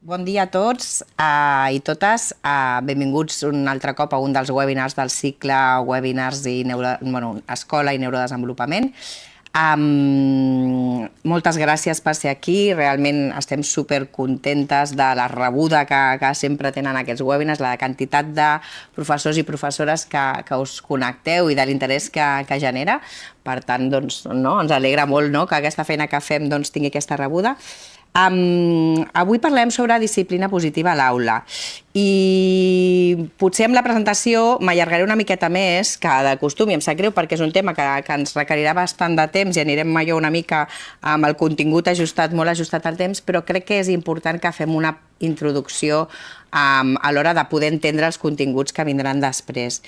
Bon dia a tots i totes. Benvinguts un altre cop a un dels webinars del cicle Webinars i Escola i Neurodesenvolupament. Moltes gràcies per ser aquí. Realment estem supercontentes de la rebuda que sempre tenen aquests webinars, la quantitat de professors i professores que us connecteu i de l'interès que genera. Per tant, ens alegra molt que aquesta feina que fem tingui aquesta rebuda. Avui parlem sobre disciplina positiva a l'aula i potser amb la presentació m'allargaré una miqueta més que de costum i em sap greu perquè és un tema que ens requerirà bastant de temps i anirem allò una mica amb el contingut ajustat, molt ajustat al temps, però crec que és important que fem una introducció a l'hora de poder entendre els continguts que vindran després.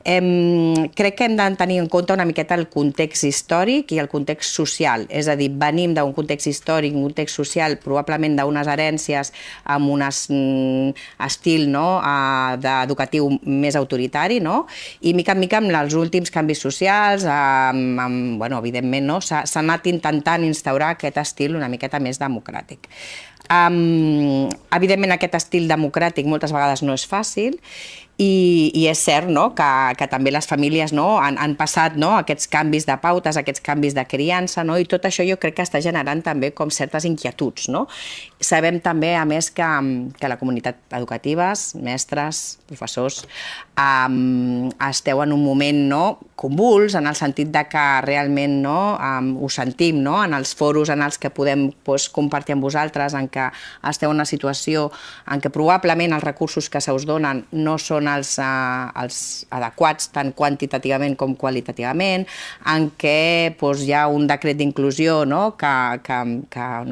Crec que hem de tenir en compte una miqueta el context històric i el context social, és a dir, venim d'un context històric, un context social, probablement d'unes herències amb un estil educatiu més autoritari, i mica en mica amb els últims canvis socials, evidentment, s'ha anat intentant instaurar aquest estil una miqueta més democràtic. Evidentment aquest estil democràtic moltes vegades no és fàcil i és cert que també les famílies han passat aquests canvis de pautes, aquests canvis de criança i tot això jo crec que està generant també com certes inquietuds. Sabem també a més que la comunitat educativa, mestres, professors, esteu en un moment convuls en el sentit que realment ho sentim en els foros en els que podem compartir amb vosaltres, en què esteu en una situació en què probablement els recursos que se us donen no són els adequats tant quantitativament com qualitativament, en què hi ha un decret d'inclusió que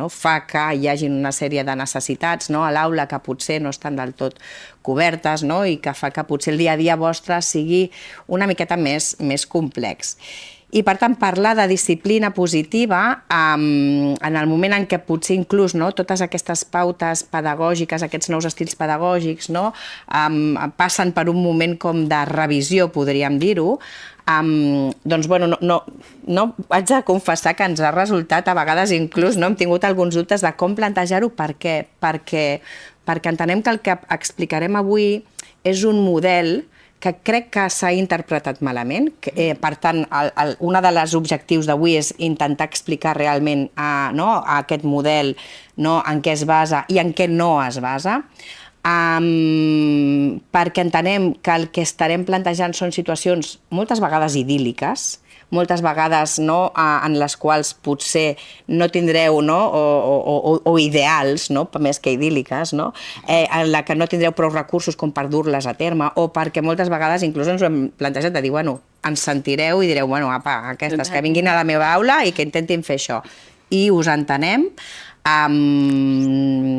fa que hi hagi una sèrie de necessitats a l'aula que potser no estan del tot cobertes i que fa que potser el dia a dia vostre sigui una miqueta més complex. I, per tant, parlar de disciplina positiva en el moment en què potser inclús totes aquestes pautes pedagògiques, aquests nous estils pedagògics passen per un moment com de revisió, podríem dir-ho, doncs, haig de confessar que ens ha resultat, a vegades inclús, hem tingut alguns dubtes de com plantejar-ho, perquè entenem que el que explicarem avui és un model que crec que s'ha interpretat malament. Per tant, un dels objectius d'avui és intentar explicar realment aquest model en què es basa i en què no es basa, perquè entenem que el que estarem plantejant són situacions moltes vegades idíl·liques, moltes vegades en les quals potser no tindreu, o ideals, més que idíl·liques, en la que no tindreu prou recursos com per dur-les a terme, o perquè moltes vegades inclús ens ho hem plantejat de dir, ens sentireu i direu, apa, aquestes que vinguin a la meva aula i que intentin fer això. I us entenem.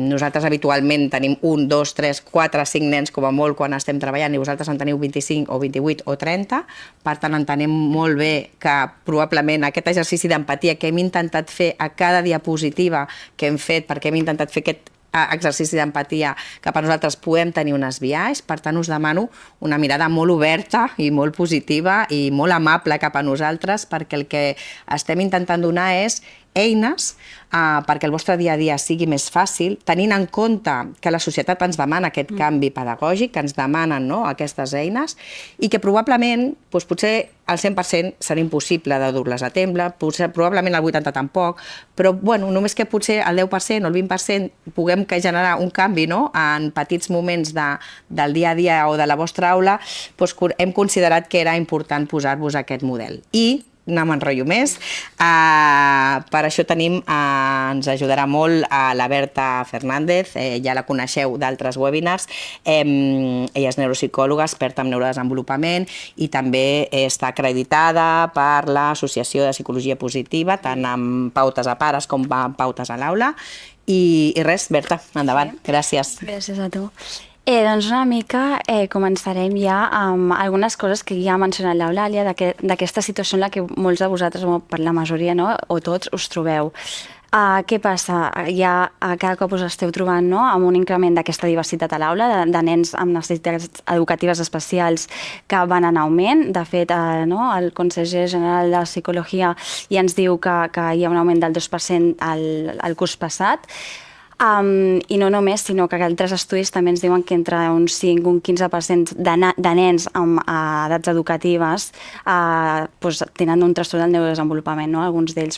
Nosaltres habitualment tenim 1, 2, 3, 4, 5 nens com a molt quan estem treballant i vosaltres en teniu 25 o 28 o 30, per tant entenem molt bé que probablement aquest exercici d'empatia que hem intentat fer a cada diapositiva que hem fet, perquè hem intentat fer aquest exercici d'empatia cap a nosaltres podem tenir unes biaix, per tant us demano una mirada molt oberta i molt positiva i molt amable cap a nosaltres, perquè el que estem intentant donar és eines perquè el vostre dia a dia sigui més fàcil, tenint en compte que la societat ens demana aquest canvi pedagògic, que ens demanen aquestes eines i que probablement, potser el 100% serà impossible de dur-les a terme, probablement el 80% tampoc, però només que potser el 10% o el 20% puguem generar un canvi en petits moments del dia a dia o de la vostra aula, hem considerat que era important posar-vos aquest model. I no m'enrotllo més. Per això ens ajudarà molt la Berta Fernández, ja la coneixeu d'altres webinars. Ella és neuropsicòloga, experta en neurodesenvolupament i també està acreditada per l'Associació de Psicologia Positiva, tant amb pautes a pares com amb pautes a l'aula. I res, Berta, endavant. Gràcies. Gràcies a tu. Doncs una mica començarem ja amb algunes coses que ja ha mencionat l'Eulàlia d'aquesta situació en la que molts de vosaltres, per la majoria o tots, us trobeu. Què passa? Ja cada cop us esteu trobant amb un increment d'aquesta diversitat a l'aula, de nens amb necessitats educatives especials que van en augment. De fet, el Conseller General de Psicologia ja ens diu que hi ha un augment del 2% el curs passat. I no només, sinó que altres estudis també ens diuen que entre un 5 i un 15% de nens amb edats educatives tenen un trastorn del neurodesenvolupament, no? Alguns d'ells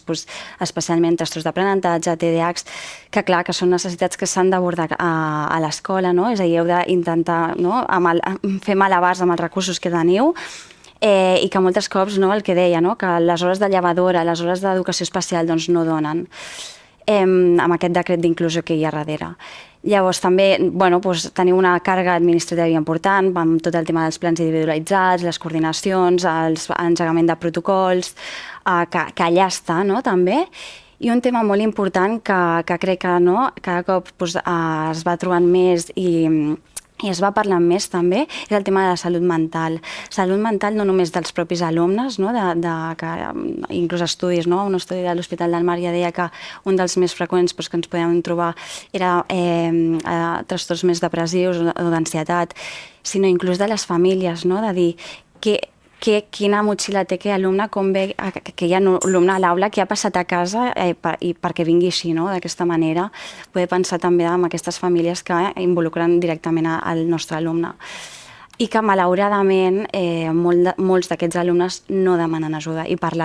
especialment trastorns d'aprenentatge, TDAH, que clar, que són necessitats que s'han d'abordar a l'escola, no? És a dir, heu d'intentar fer malabars amb els recursos que teniu, i que moltes cops, el que deia, que les hores de llevadora, les hores d'educació especial no donen, amb aquest decret d'inclusió que hi ha darrere. Llavors també teniu una càrrega administrativa important amb tot el tema dels plans individualitzats, les coordinacions, l'engegament de protocols, que allà està també. I un tema molt important que crec que cada cop es va trobant més i es va parlant més també, és el tema de la salut mental. Salut mental no només dels propis alumnes, que inclús estudis, un estudi de l'Hospital del Mar ja deia que un dels més freqüents que ens podem trobar era trastorns més depressius o d'ansietat, sinó inclús de les famílies, de dir quina motxilla té aquell alumne, com ve que hi ha un alumne a l'aula que ha passat a casa i perquè vingui així, d'aquesta manera. Poder pensar també en aquestes famílies que involucren directament al nostre alumne. I que, malauradament, molts d'aquests alumnes no demanen ajuda i, per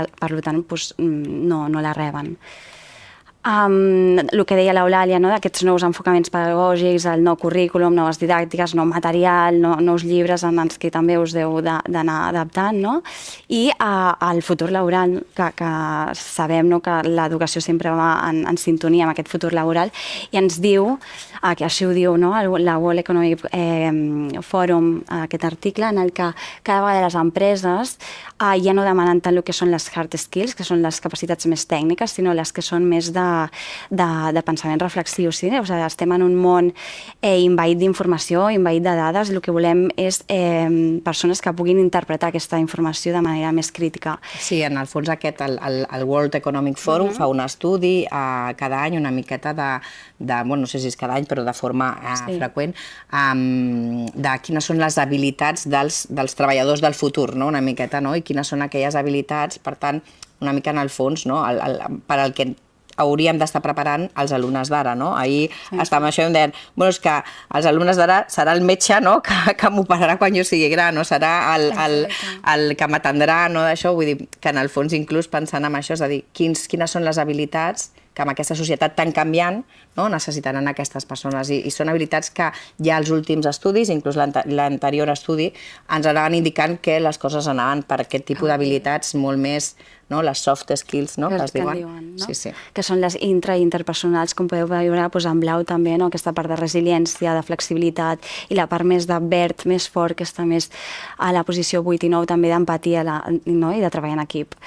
tant, no la reben. El que deia l'Eulàlia, d'aquests nous enfocaments pedagògics, el nou currículum, noves didàctiques, nou material, nous llibres en els que també us heu d'anar adaptant, i el futur laboral, que sabem que l'educació sempre va en sintonia amb aquest futur laboral, i ens diu, que així ho diu la World Economic Forum, aquest article, en el que cada vegada les empreses ja no demanen tant el que són les hard skills, que són les capacitats més tècniques, sinó les que són més de pensament reflexiu. Estem en un món envaït d'informació, envaït de dades, i el que volem és persones que puguin interpretar aquesta informació de manera més crítica. Sí, en el fons el World Economic Forum fa un estudi cada any, una miqueta no sé si és cada any, però de forma freqüent, de quines són les habilitats dels treballadors del futur, una miqueta, i quines són aquelles habilitats, per tant, una mica en el fons, per al que hauríem d'estar preparant els alumnes d'ara. Ahir estàvem això i em deien, és que els alumnes d'ara serà el metge que m'operarà quan jo sigui gran, serà el que m'atendrà, d'això. Vull dir que en el fons, inclús pensant en això, és a dir, quines són les habilitats que amb aquesta societat tan canviant necessitaran aquestes persones. I són habilitats que ja els últims estudis, inclús l'anterior estudi, ens anaven indicant que les coses anaven per aquest tipus d'habilitats molt més, les soft skills, que es diuen. Que són les interpersonals, com podeu veure en blau també, aquesta part de resiliència, de flexibilitat, i la part més de verd, més fort, que està més a la posició 8 i 9, també d'empatia i de treballar en equip.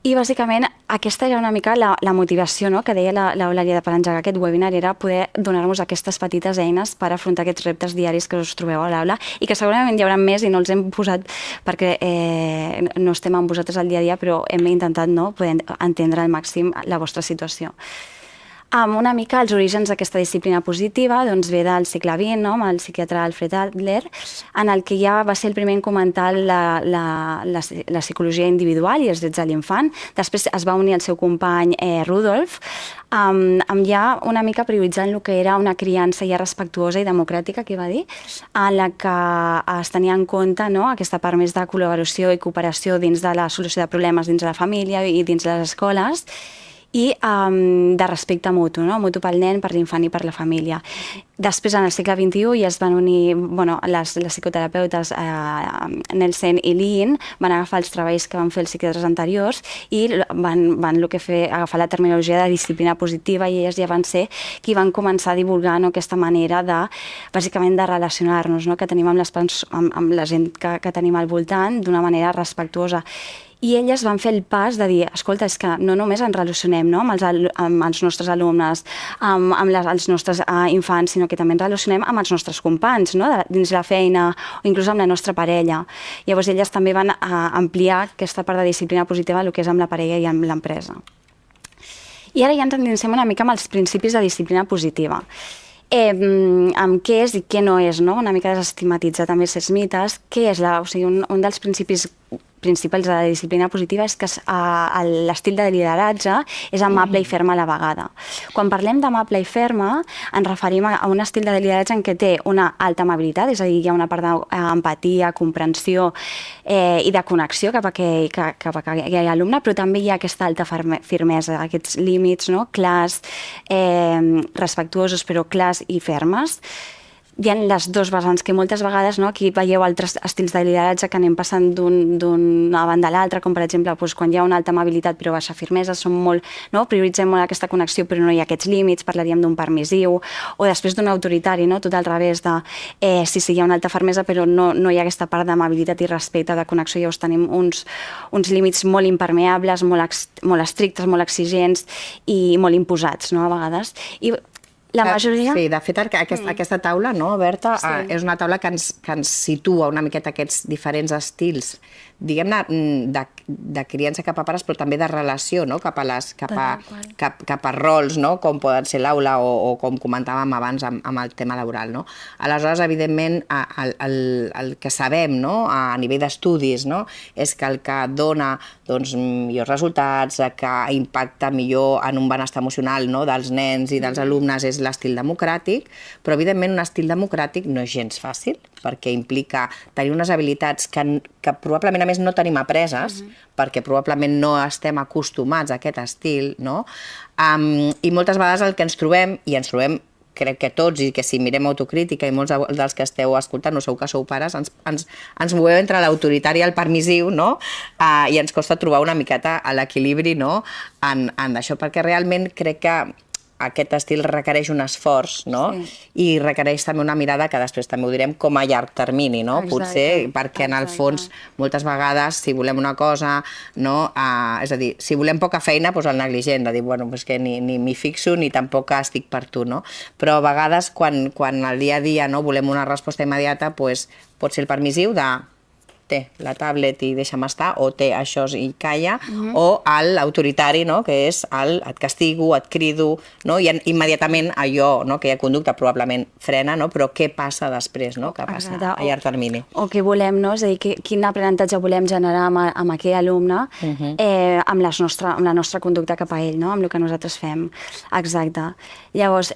I, bàsicament, aquesta era una mica la motivació que deia l'Eulàlia per engegar aquest webinar, era poder donar-nos aquestes petites eines per afrontar aquests reptes diaris que us trobeu a l'aula i que segurament hi haurà més i no els hem posat perquè no estem amb vosaltres al dia a dia, però hem intentat poder entendre al màxim la vostra situació. Una mica els orígens d'aquesta disciplina positiva ve del segle XX, amb el psiquiatre Alfred Adler, en el que ja va ser el primer en comentar la psicologia individual i els drets de l'infant. Després es va unir el seu company Rudolf, amb ja una mica prioritzant el que era una criança ja respectuosa i democràtica, que va dir, en la que es tenia en compte aquesta part més de col·laboració i cooperació dins de la solució de problemes dins de la família i dins de les escoles, i de respecte mutu, mutu pel nen, per l'infant i per la família. Després, en el segle XXI, ja es van unir les psicoterapeutes Nelsen i Lin, van agafar els treballs que van fer els psiquiatres anteriors i van agafar la terminologia de disciplina positiva, i elles ja van ser qui van començar a divulgar aquesta manera bàsicament de relacionar-nos que tenim amb la gent que tenim al voltant d'una manera respectuosa. I elles van fer el pas de dir, escolta, és que no només ens relacionem amb els nostres alumnes, amb els nostres infants, sinó que també ens relacionem amb els nostres companys, dins la feina o inclús amb la nostra parella. Llavors elles també van ampliar aquesta part de disciplina positiva el que és amb la parella i amb l'empresa. I ara ja ens endinsem una mica amb els principis de disciplina positiva. Amb què és i què no és, una mica desestigmatitzar també aquests mites. Què és un dels principis principals de la disciplina positiva és que l'estil de lideratge és amable i ferma a la vegada. Quan parlem d'amable i ferma, ens referim a un estil de lideratge en què té una alta amabilitat, és a dir, hi ha una part d'empatia, comprensió i de connexió cap a aquell alumne, però també hi ha aquesta alta firmesa, aquests límits clars, respectuosos però clars i fermes. Hi ha les dues vessants que moltes vegades aquí veieu altres estils de lideratge que anem passant d'una banda a l'altra, com per exemple quan hi ha una alta amabilitat però baixa firmesa, prioritzem molt aquesta connexió però no hi ha aquests límits, parlaríem d'un permissiu, o després d'un autoritari, tot al revés de sí, hi ha una alta fermesa però no hi ha aquesta part d'amabilitat i respecte, de connexió, llavors tenim uns límits molt impermeables, molt estrictes, molt exigents i molt imposats, a vegades. I la majoria... Sí, de fet, aquesta taula, Berta, és una taula que ens situa una miqueta aquests diferents estils, diguem-ne, de criança cap a pares, però també de relació, cap a rols, com poden ser l'aula o com comentàvem abans amb el tema laboral. Aleshores, evidentment, el que sabem a nivell d'estudis és que el que dona millors resultats, que impacta millor en un benestar emocional dels nens i dels alumnes és l'estil democràtic, però evidentment un estil democràtic no és gens fàcil, perquè implica tenir unes habilitats que probablement a més no tenim apreses, perquè probablement no estem acostumats a aquest estil, i moltes vegades el que ens trobem, i ens trobem crec que tots, i que si mirem autocrítica, i molts dels que esteu escoltant, no segur que sou pares, ens moveu entre l'autoritari i el permissiu, i ens costa trobar una miqueta l'equilibri en això, perquè realment crec que aquest estil requereix un esforç, i requereix també una mirada que després també ho direm com a llarg termini, potser, perquè en el fons moltes vegades si volem una cosa, és a dir, si volem poca feina, doncs el negligent, de dir, bueno, és que ni m'hi fixo ni tampoc estic per tu, però a vegades quan al dia a dia volem una resposta immediata, pot ser el permissiu de té la tablet i deixa'm estar, o té això i calla, o l'autoritari, que és et castigo, et crido, i immediatament allò, aquella conducta probablement frena, però què passa després, què passa a llarg termini? O què volem, és a dir, quin aprenentatge volem generar amb aquell alumne amb la nostra conducta cap a ell, amb el que nosaltres fem. Exacte. Llavors,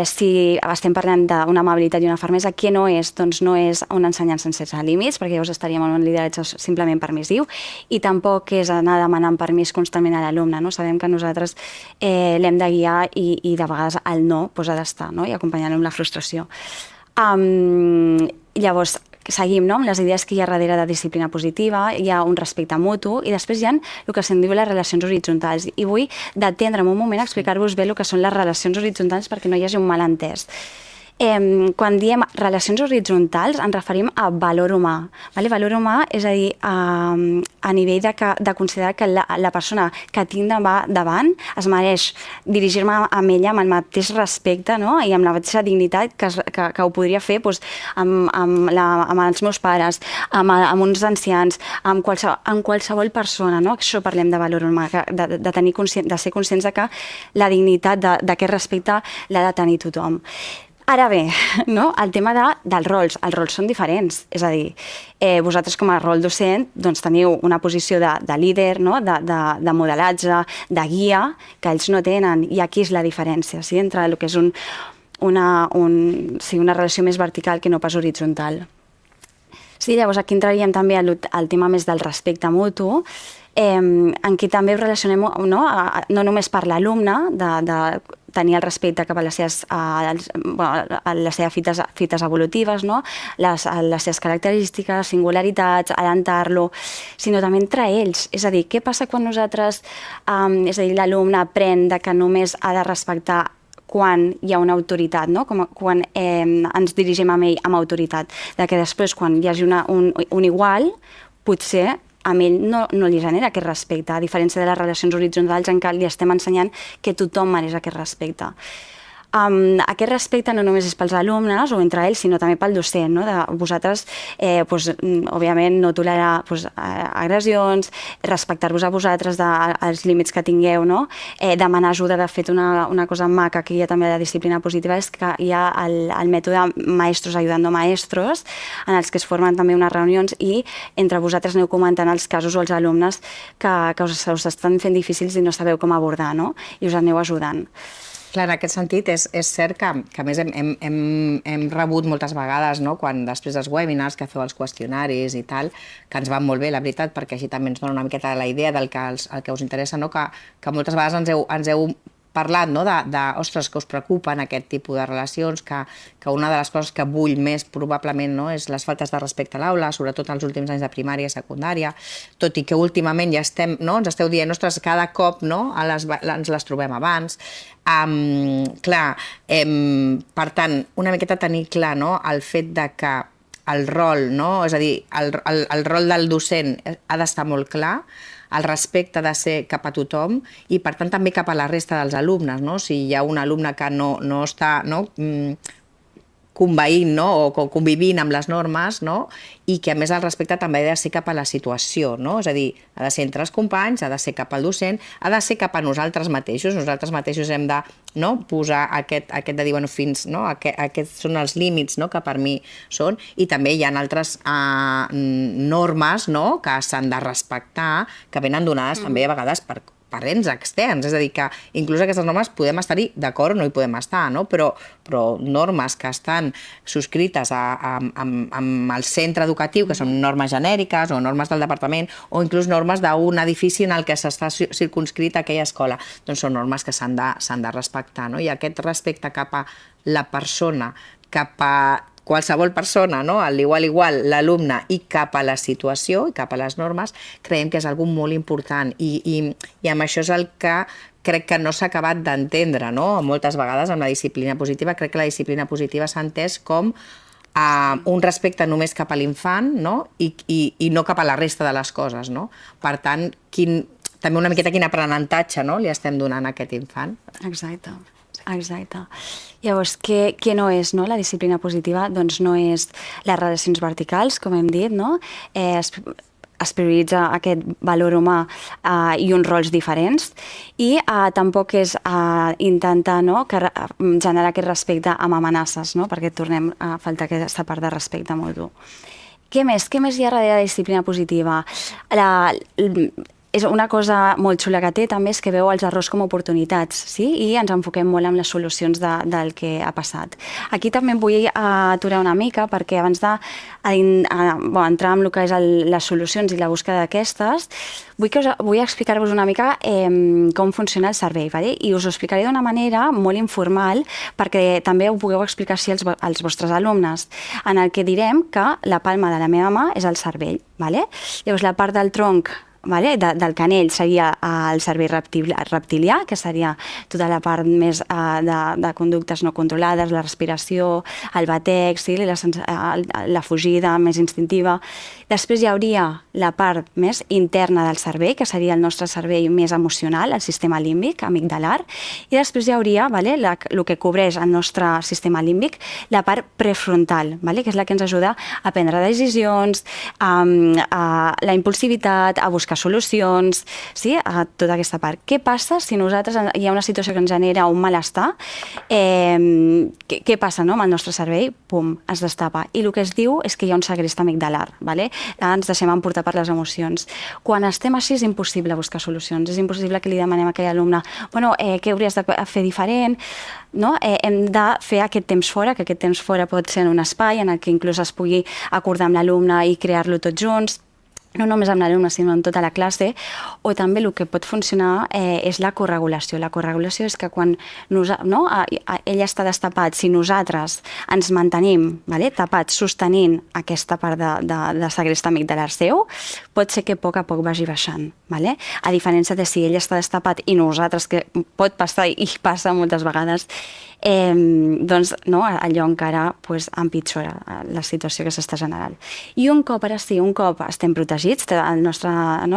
si estem parlant d'una amabilitat i una fermesa, què no és? Doncs no és un ensenyant sense límits, perquè llavors estaríem en un lideratge simplement permissiu, i tampoc és anar demanant permís constantment a l'alumne. Sabem que nosaltres l'hem de guiar i de vegades el no ha d'estar, i acompanyar-lo amb la frustració. Llavors, seguim amb les idees que hi ha darrere de disciplina positiva, hi ha un respecte mutu i després hi ha el que se'n diu les relacions horitzontals. I vull detendre'm un moment a explicar-vos bé el que són les relacions horitzontals perquè no hi hagi un malentès. Quan diem relacions horitzontals ens referim a valor humà. Valor humà és a dir, a nivell de considerar que la persona que tinc davant es mereix dirigir-me amb ella amb el mateix respecte i amb la mateixa dignitat que ho podria fer amb els meus pares, amb uns ancians, amb qualsevol persona. Això parlem de valor humà, de ser conscients que la dignitat d'aquest respecte l'ha de tenir tothom. Ara bé, el tema dels rols. Els rols són diferents, és a dir, vosaltres com a rol docent teniu una posició de líder, de modelatge, de guia, que ells no tenen, i aquí és la diferència, entre el que és una relació més vertical que no pas horitzontal. Sí, llavors aquí entraríem també al tema més del respecte mutu, en què també ho relacionem no només per l'alumne, de tenir el respecte cap a les seves fites evolutives, les seves característiques, singularitats, alentar-lo, sinó també entre ells. És a dir, què passa quan nosaltres, l'alumne aprèn que només ha de respectar quan hi ha una autoritat, quan ens dirigim a ell amb autoritat, que després quan hi hagi un igual, potser a ell no li genera aquest respecte, a diferència de les relacions horitzontals en què li estem ensenyant que tothom mereix aquest respecte. Aquest respecte no només és pels alumnes o entre ells, sinó també pel docent, no? De vosaltres, òbviament, no tolerar agressions, respectar-vos a vosaltres els límits que tingueu, no? Demanar ajuda. De fet, una cosa maca que hi ha també a la disciplina positiva és que hi ha el mètode maestros ayudando maestros, en els que es formen també unes reunions i entre vosaltres aneu comentant els casos o els alumnes que us estan fent difícils i no sabeu com abordar, no? I us aneu ajudant. Clar, en aquest sentit, és cert que a més hem rebut moltes vegades, no?, quan després dels webinars que feu els qüestionaris i tal, que ens van molt bé, la veritat, perquè així també ens dona una miqueta la idea del que us interessa, no?, que moltes vegades ens heu parlat, no?, ostres, que us preocupen aquest tipus de relacions, que una de les coses que bull més probablement, no?, és les faltes de respecte a l'aula, sobretot els últims anys de primària i secundària, tot i que últimament ja estem, no?, ens esteu dient, ostres, cada cop, no?, ens les trobem abans. Clar, per tant, una miqueta tenir clar, no?, el fet de que el rol, no?, és a dir, el rol del docent ha d'estar molt clar, el respecte ha de ser cap a tothom i, per tant, també cap a la resta dels alumnes, no? Si hi ha un alumne que no està conveint, no?, o convivint amb les normes, no?, i que, a més, el respecte també ha de ser cap a la situació, no? És a dir, ha de ser entre els companys, ha de ser cap al docent, ha de ser cap a nosaltres mateixos. Nosaltres mateixos hem de, no?, posar aquest de dir, bueno, fins, no?, aquests són els límits, no?, que per mi són, i també hi ha altres normes, no?, que s'han de respectar, que venen donades també a vegades per ens externs, és a dir, que inclús aquestes normes podem estar-hi d'acord o no hi podem estar, no? Però normes que estan subscrites amb el centre educatiu, que són normes genèriques o normes del departament, o inclús normes d'un edifici en el que s'està circunscrit aquella escola, doncs són normes que s'han de respectar, no? I aquest respecte cap a la persona, cap a qualsevol persona, no?, igual, l'alumne, i cap a la situació i cap a les normes, creiem que és una cosa molt important i amb això és el que crec que no s'ha acabat d'entendre, no?, moltes vegades amb la disciplina positiva. Crec que la disciplina positiva s'ha entès com un respecte només cap a l'infant, no?, i no cap a la resta de les coses, no? Per tant, també una miqueta quin aprenentatge, no?, li estem donant a aquest infant. Exacte. Llavors, què no és, no, la disciplina positiva? Doncs no és les relacions verticals, com hem dit, no? Es prioritza aquest valor humà i uns rols diferents, i tampoc és intentar, no, generar aquest respecte amb amenaces, no? Perquè tornem a faltar aquesta part de respecte mutu. Què més hi ha darrere de la disciplina positiva? És una cosa molt xula que té també és que veu els errors com a oportunitats, sí? I ens enfoquem molt en les solucions del que ha passat. Aquí també em vull aturar una mica perquè abans d'entrar en el que és les solucions i la búsqueda d'aquestes, vull explicar-vos una mica com funciona el cervell, ¿vale? I us ho explicaré d'una manera molt informal perquè també ho pugueu explicar així als vostres alumnes, en el que direm que la palma de la meva mà és el cervell, ¿vale? Llavors la part del tronc del canell seria el cervell reptilià, que seria tota la part més de conductes no controlades, la respiració, el batec, la fugida més instintiva. Després hi hauria la part més interna del cervell, que seria el nostre cervell més emocional, el sistema límbic, amigdalar, i després hi hauria el que cobreix el nostre sistema límbic, la part prefrontal, que és la que ens ajuda a prendre decisions, a la impulsivitat, a buscar solucions, sí? A tota aquesta part. Què passa si nosaltres hi ha una situació que ens genera un malestar? Què passa, no, amb el nostre cervell? Pum, es destapa. I el que es diu és que hi ha un segrest amigdalar, ¿vale? Ens deixem emportar per les emocions. Quan estem així és impossible buscar solucions, és impossible que li demanem a aquell alumne què hauries de fer diferent, no? Hem de fer aquest temps fora, que aquest temps fora pot ser en un espai en el que inclús es pugui acordar amb l'alumne i crear-lo tots junts, no només amb l'alumne, sinó en tota la classe. O també el que pot funcionar és la corregulació. La corregulació és que quan ell està destapat, si nosaltres ens mantenim tapats, sostenint aquesta part de segrest amigdalar seu, pot ser que a poc vagi baixant. A diferència de si ell està destapat i nosaltres, que pot passar i passa moltes vegades, doncs allò encara empitjora la situació que s'està generant. I un cop estem protegits, el nostre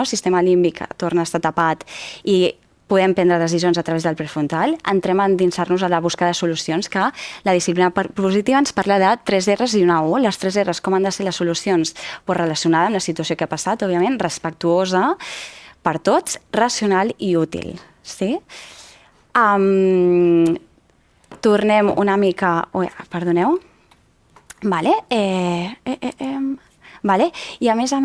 sistema límbic torna a estar tapat i podem prendre decisions a través del prefrontal, entrem a endinsar-nos a la busca de solucions, que la disciplina positiva ens parla de 3 R's i una U. Les 3 R's, com han de ser les solucions? Pues relacionada amb la situació que ha passat, òbviament, respectuosa per tots, racional i útil. Sí? Tornem una mica... Perdoneu. Vale. Vale. I a més,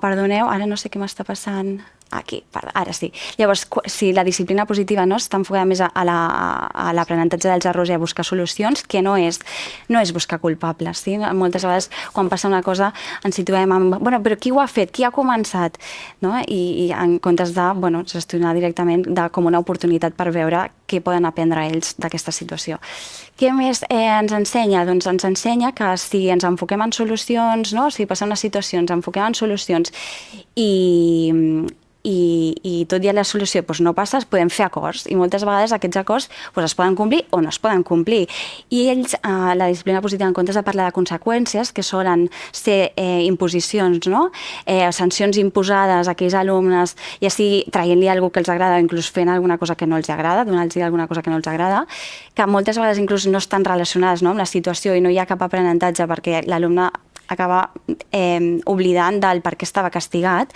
perdoneu, ara no sé què m'està passant... Aquí, ara sí. Llavors, si la disciplina positiva està enfocada més a l'aprenentatge dels errors i a buscar solucions, que no és buscar culpables. Sí? Moltes vegades, quan passa una cosa, ens situem en... però qui ho ha fet? Qui ha començat? No? I en comptes de gestionar directament com una oportunitat per veure què poden aprendre ells d'aquesta situació. Què més ens ensenya? Doncs ens ensenya que si ens enfoquem en solucions, si passa una situació, ens enfoquem en solucions i tot i la solució no passa, podem fer acords i moltes vegades aquests acords es poden complir o no es poden complir. I ells, la disciplina positiva, en comptes de parlar de conseqüències, que solen ser imposicions, sancions imposades a aquells alumnes, ja sigui traient-li alguna cosa que els agrada o inclús fent alguna cosa que no els agrada, donant-los alguna cosa que no els agrada, que moltes vegades inclús no estan relacionades amb la situació i no hi ha cap aprenentatge perquè l'alumne acaba oblidant del per què estava castigat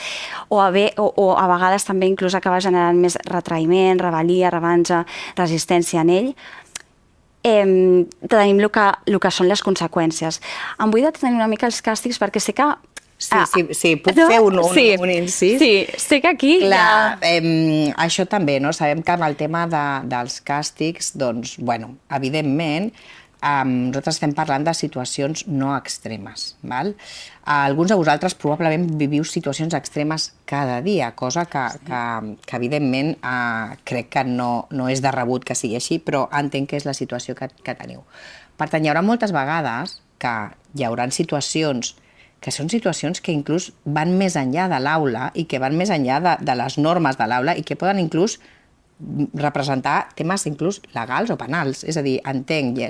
o a vegades també inclús acaba generant més retraïment, rebel·lia, revança, resistència en ell. Tenim el que són les conseqüències. Em vull detenir una mica els càstigs perquè sé que... Sí, puc fer un incís? Sí, sé que aquí... Clar, això també, sabem que amb el tema dels càstigs, doncs, evidentment, nosaltres estem parlant de situacions no extremes. Alguns de vosaltres probablement viviu situacions extremes cada dia, cosa que evidentment crec que no és de rebut que sigui així, però entenc que és la situació que teniu. Per tant, hi haurà moltes vegades que hi haurà situacions que són situacions que inclús van més enllà de l'aula i que van més enllà de les normes de l'aula i que poden inclús representar temes inclús legals o penals. És a dir,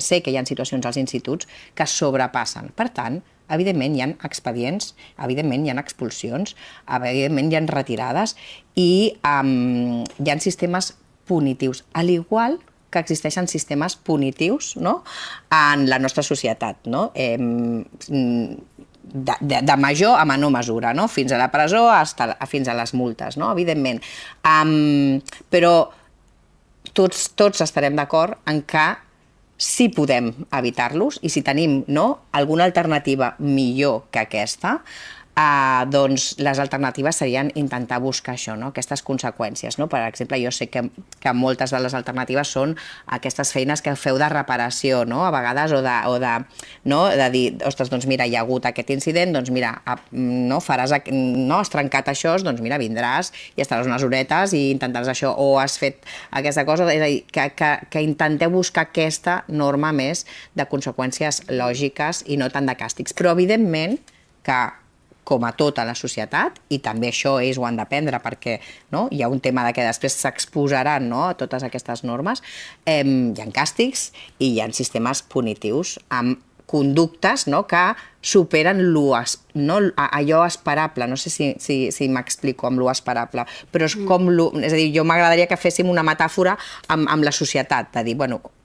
sé que hi ha situacions als instituts que sobrepassen. Per tant, evidentment hi ha expedients, evidentment hi ha expulsions, evidentment hi ha retirades i hi ha sistemes punitius, al igual que existeixen sistemes punitius en la nostra societat. De major a menor mesura, fins a la presó fins a les multes, evidentment. Però tots estarem d'acord en que si podem evitar-los i si tenim alguna alternativa millor que aquesta, doncs les alternatives serien intentar buscar això, aquestes conseqüències. Per exemple, jo sé que moltes de les alternatives són aquestes feines que feu de reparació, a vegades, o de dir, ostres, doncs mira, hi ha hagut aquest incident, doncs mira, has trencat això, doncs mira, vindràs i estaràs unes horetes i intentaràs això, o has fet aquesta cosa, és a dir, que intenteu buscar aquesta norma més de conseqüències lògiques i no tant de càstigs. Però, evidentment, que com a tota la societat, i també això ells ho han d'aprendre perquè hi ha un tema de que després s'exposaran a totes aquestes normes, hi ha càstigs i hi ha sistemes punitius amb conductes que superen allò esperable. No sé si m'explico amb lo esperable, però és a dir, jo m'agradaria que féssim una metàfora amb la societat, de dir,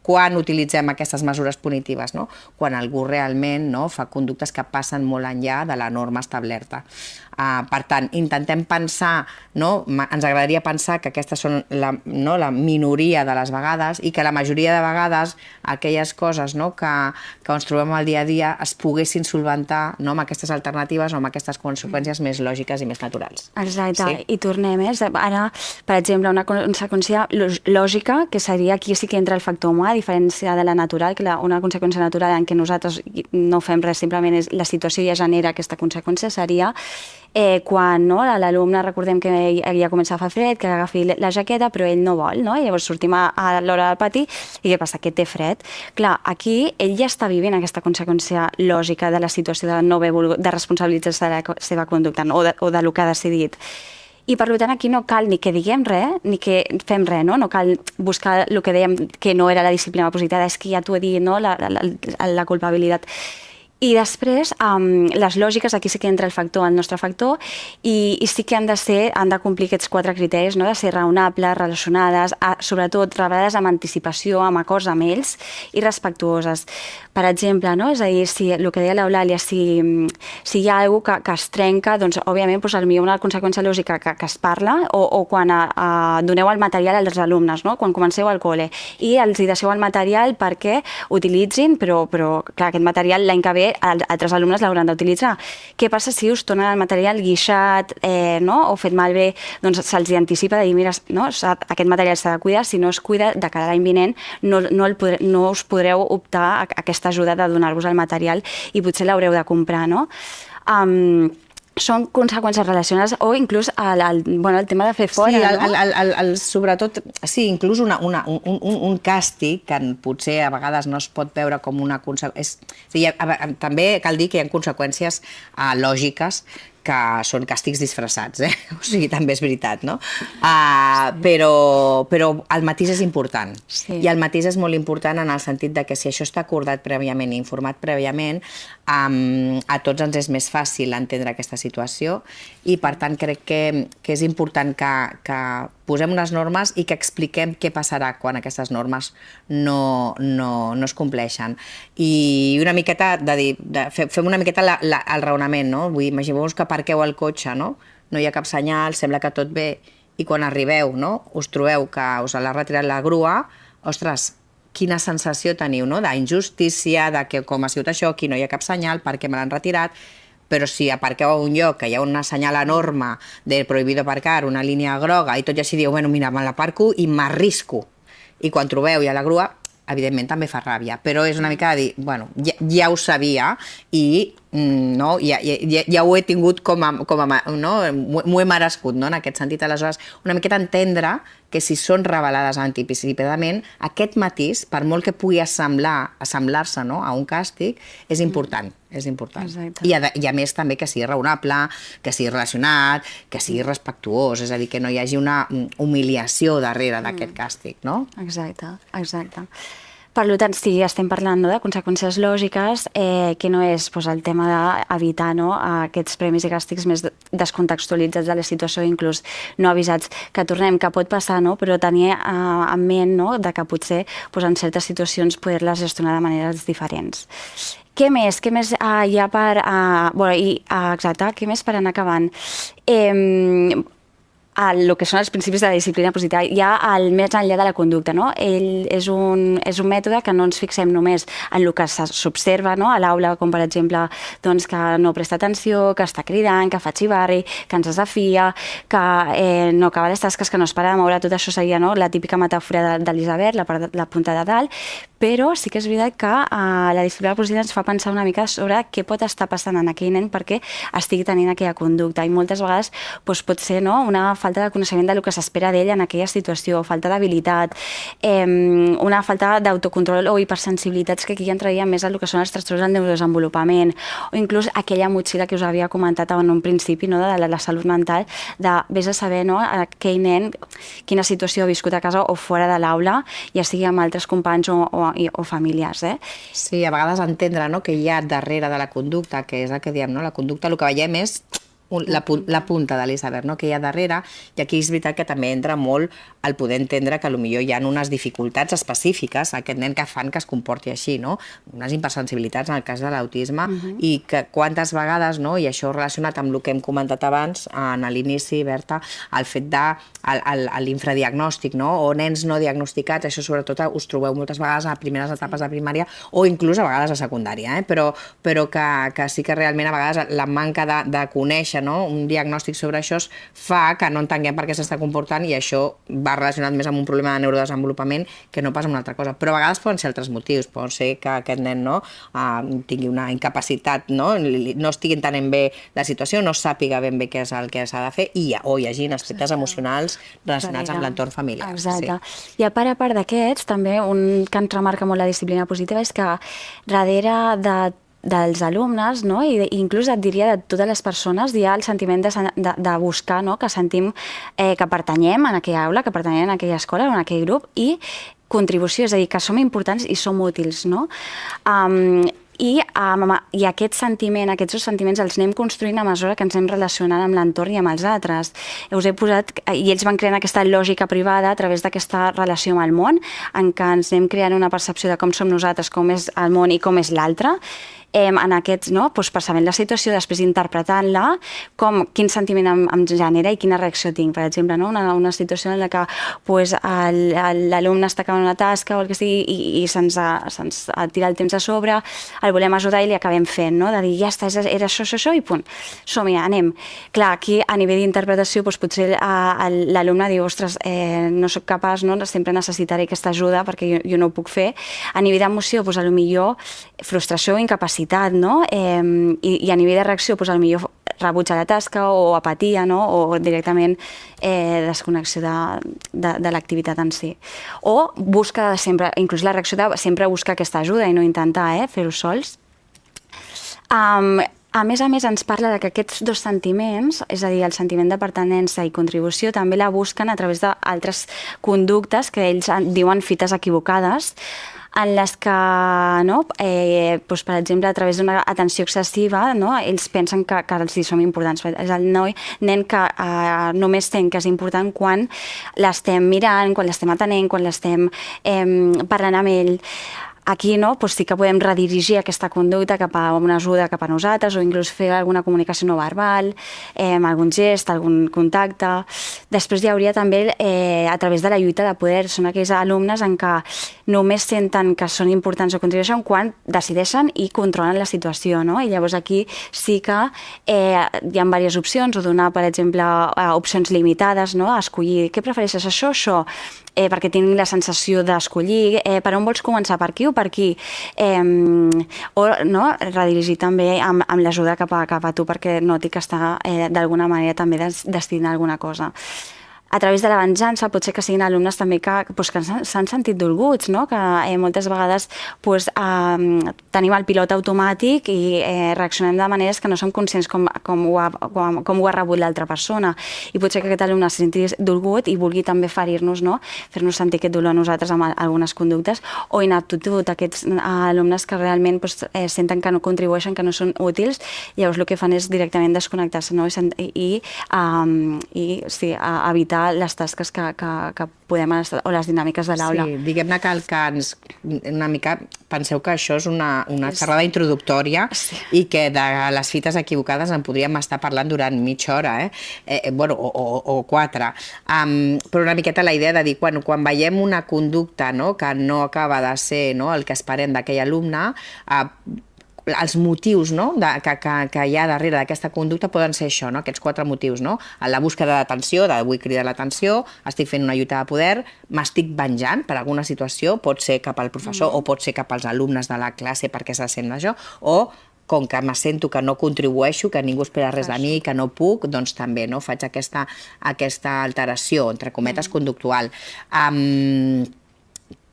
quan utilitzem aquestes mesures punitives? Quan algú realment fa conductes que passen molt enllà de la norma establerta. Per tant, intentem pensar, ens agradaria pensar que aquestes són la minoria de les vegades i que la majoria de vegades aquelles coses que ens trobem al dia a dia es poguessin solventar amb aquestes alternatives o amb aquestes conseqüències més lògiques i més naturals. Exacte, i tornem. Ara, per exemple, una conseqüència lògica, que seria aquí sí que entra el factor humà, a diferència de la natural, que una conseqüència natural en què nosaltres no fem res, simplement la situació ja genera aquesta conseqüència, seria quan l'alumne, recordem que ja comença a fer fred, que agafi la jaqueta, però ell no vol, llavors sortim a l'hora del pati i què passa? Que té fred. Clar, aquí ell ja està vivint aquesta conseqüència lògica de la situació de no haver volgut, de responsabilitzar-se de la seva conducta o del que ha decidit. I per tant aquí no cal ni que diguem res, ni que fem res, no cal buscar el que dèiem que no era la disciplina positiva, és que ja t'ho he dit, la culpabilitat. I després, les lògiques, aquí sí que entra el nostre factor, i sí que han de complir aquests 4 criteris, no? De ser raonables, relacionades, sobretot treballades amb anticipació, amb acords amb ells i respectuoses. Per exemple, no? És a dir, si, el que deia l'Eulàlia, si hi ha alguna que es trenca, doncs, òbviament, potser una conseqüència lògica que es parla, o quan doneu el material als alumnes, no? Quan comenceu al col·le, i els hi deixeu el material perquè utilitzin, però clar, aquest material l'any que ve altres alumnes l'hauran d'utilitzar. Què passa si us tornen el material guixat, no? O fet malbé? Doncs se'ls anticipa de dir, mira, no? Aquest material s'ha de cuidar, si no es cuida, de cara a l'any vinent no us podreu optar a aquesta ajuda de donar-vos el material i potser l'haureu de comprar, no? Són conseqüències relacionades o inclús el tema de fer fora, no? Sobretot, sí, inclús un càstig que potser a vegades no es pot veure com una conseqüència. També cal dir que hi ha conseqüències lògiques que són càstigs disfressats, o sigui, també és veritat, no? Però el matís és important. I el matís és molt important en el sentit que si això està acordat prèviament i informat prèviament, a tots ens és més fàcil entendre aquesta situació i, per tant, crec que és important que posem unes normes i que expliquem què passarà quan aquestes normes no es compleixen. I una miqueta, fem una miqueta el raonament, no? Vull dir, imagineu-vos que aparqueu el cotxe, no? No hi ha cap senyal, sembla que tot bé, i quan arribeu, no? Us trobeu que us l'ha retirat la grua, ostres, quina sensació teniu, no? D'injustícia, de que com ha sigut això, aquí no hi ha cap senyal, per què me l'han retirat, però si aparqueu a un lloc que hi ha una senyal enorme de prohibido aparcar, una línia groga, i tot i així diu, bueno, mira, me l'aparco i m'arrisco. I quan trobeu ja la grua, evidentment també fa ràbia, però és una mica de dir, bueno, ja ho sabia i ja ho he tingut m'ho he merescut, en aquest sentit. Aleshores, una miqueta entendre que si són revelades anticipadament, aquest matís, per molt que pugui assemblar-se a un càstig, és important. És important. I a més també que sigui raonable, que sigui relacionat, que sigui respectuós, és a dir, que no hi hagi una humiliació darrere d'aquest càstig, no? Exacte, exacte. Per tant, si estem parlant de conseqüències lògiques, que no és el tema d'evitar aquests premis i càstigs més descontextualitzats de la situació, inclús no avisats, que tornem, que pot passar, però tenir en ment que potser en certes situacions poder-les gestionar de maneres diferents. Què més? Què més hi ha per... Exacte, què més per anar acabant? El que són els principis de la disciplina positiva, hi ha el més enllà de la conducta, no? És un mètode que no ens fixem només en el que s'observa a l'aula, com per exemple que no presta atenció, que està cridant, que fa xivarri, que ens desafia, que no acaba les tasques, que no es para de moure. Tot això seria la típica metàfora d'Elisabet, la punta de dalt, però sí que és veritat que la disciplina positiva ens fa pensar una mica sobre què pot estar passant en aquell nen perquè estigui tenint aquella conducta, i moltes vegades pot ser una falta de coneixement del que s'espera d'ell en aquella situació, falta d'habilitat, una falta d'autocontrol o hipersensibilitats, que aquí entraria més en el que són els trastorns del neurodesenvolupament, o inclús aquella motxilla que us havia comentat en un principi, de la salut mental, de vés a saber aquell nen quina situació ha viscut a casa o fora de l'aula, ja sigui amb altres companys o familiars. Sí, a vegades entendre que hi ha darrere de la conducta, que és el que diem, la conducta, el que veiem és la punta de l'iceberg, que hi ha darrere, i aquí és veritat que també entra molt el poder entendre que potser hi ha unes dificultats específiques a aquest nen que fan que es comporti així, unes hipersensibilitats en el cas de l'autisme, i que quantes vegades, i això relacionat amb el que hem comentat abans, a l'inici, Berta, el fet de l'infradiagnòstic, o nens no diagnosticats, això sobretot us trobeu moltes vegades a primeres etapes de primària o inclús a vegades a secundària, però que sí que realment a vegades la manca de conèixer un diagnòstic sobre això fa que no entenguem per què s'està comportant, i això va relacionat més amb un problema de neurodesenvolupament que no pas amb una altra cosa. Però a vegades poden ser altres motius, pot ser que aquest nen tingui una incapacitat, no estigui entenent bé la situació, no sàpiga ben bé què és el que s'ha de fer, o hi hagi aspectes emocionals relacionats amb l'entorn familiar. Exacte. I a part d'aquests, també un que ens remarca molt la disciplina positiva és que darrere dels alumnes, i inclús et diria de totes les persones, hi ha el sentiment de buscar, que sentim que pertanyem en aquella aula, que pertanyem en aquella escola, en aquell grup, i contribució, és a dir, que som importants i som útils, I aquest sentiment, aquests dos sentiments els anem construint a mesura que ens anem relacionant amb l'entorn i amb els altres. Us he posat, i ells van creant aquesta lògica privada a través d'aquesta relació amb el món, en què ens anem creant una percepció de com som nosaltres, com és el món i com és l'altre. En aquests, percebent la situació, després interpretant-la, quin sentiment em genera i quina reacció tinc. Per exemple, una situació en la que l'alumne està acabant una tasca o el que sigui i se'ns tira el temps a sobre, el volem ajudar i li acabem fent, de dir, ja està, era això i punt. Som-hi, anem. Clar, aquí a nivell d'interpretació potser l'alumne diu, ostres, no soc capaç, sempre necessitaré aquesta ajuda perquè jo no ho puc fer. A nivell d'emoció, potser frustració o incapacitat, i a nivell de reacció, potser rebuig a la tasca o apatia, o directament desconnexió de l'activitat en si. O busca sempre, inclús la reacció de sempre buscar aquesta ajuda i no intentar fer-ho sols. A més, ens parla que aquests dos sentiments, és a dir, el sentiment de pertinença i contribució, també la busquen a través d'altres conductes que ells diuen fites equivocades, en les que, per exemple, a través d'una atenció excessiva, ells pensen que els som importants. És el nen que només sent que és important quan l'estem mirant, quan l'estem atenent, quan l'estem parlant amb ell. Aquí sí que podem redirigir aquesta conducta cap a una ajuda cap a nosaltres o inclús fer alguna comunicació no verbal, algun gest, algun contacte. Després hi hauria també a través de la lluita de poder. Són aquells alumnes en què només senten que són importants o contribueixen quan decideixen i controlen la situació. I llavors aquí sí que hi ha diverses opcions, o donar, per exemple, opcions limitades, escollir què prefereixes, això o això, perquè tinc la sensació d'escollir per on vols començar, per aquí o per aquí, o redirigir també amb l'ajuda cap a tu perquè noti que està d'alguna manera també destinant a alguna cosa. A través de la venjança pot ser que siguin alumnes també que s'han sentit dolguts, que moltes vegades tenim el pilot automàtic i reaccionem de maneres que no som conscients com ho ha rebut l'altra persona. I pot ser que aquest alumne se senti dolgut i vulgui també ferir-nos, fer-nos sentir aquest dolor a nosaltres amb algunes conductes, o inaptitud, aquests alumnes que realment senten que no contribueixen, que no són útils, llavors el que fan és directament desconnectar-se i evitar les tasques que podem estar, o les dinàmiques de l'aula. Sí, diguem-ne que una mica penseu que això és una xerrada introductòria i que de les fites equivocades en podríem estar parlant durant mitja hora, o 4. Però una miqueta la idea de dir, quan veiem una conducta que no acaba de ser el que esperem d'aquell alumne, els motius que hi ha darrere d'aquesta conducta poden ser això, aquests 4 motius. La búsqueda d'atenció, vull cridar l'atenció, estic fent una lluita de poder, m'estic venjant per alguna situació, pot ser cap al professor o pot ser cap als alumnes de la classe perquè se sent això, o com que me sento que no contribueixo, que ningú espera res de mi, que no puc, doncs també faig aquesta alteració, entre cometes, conductual.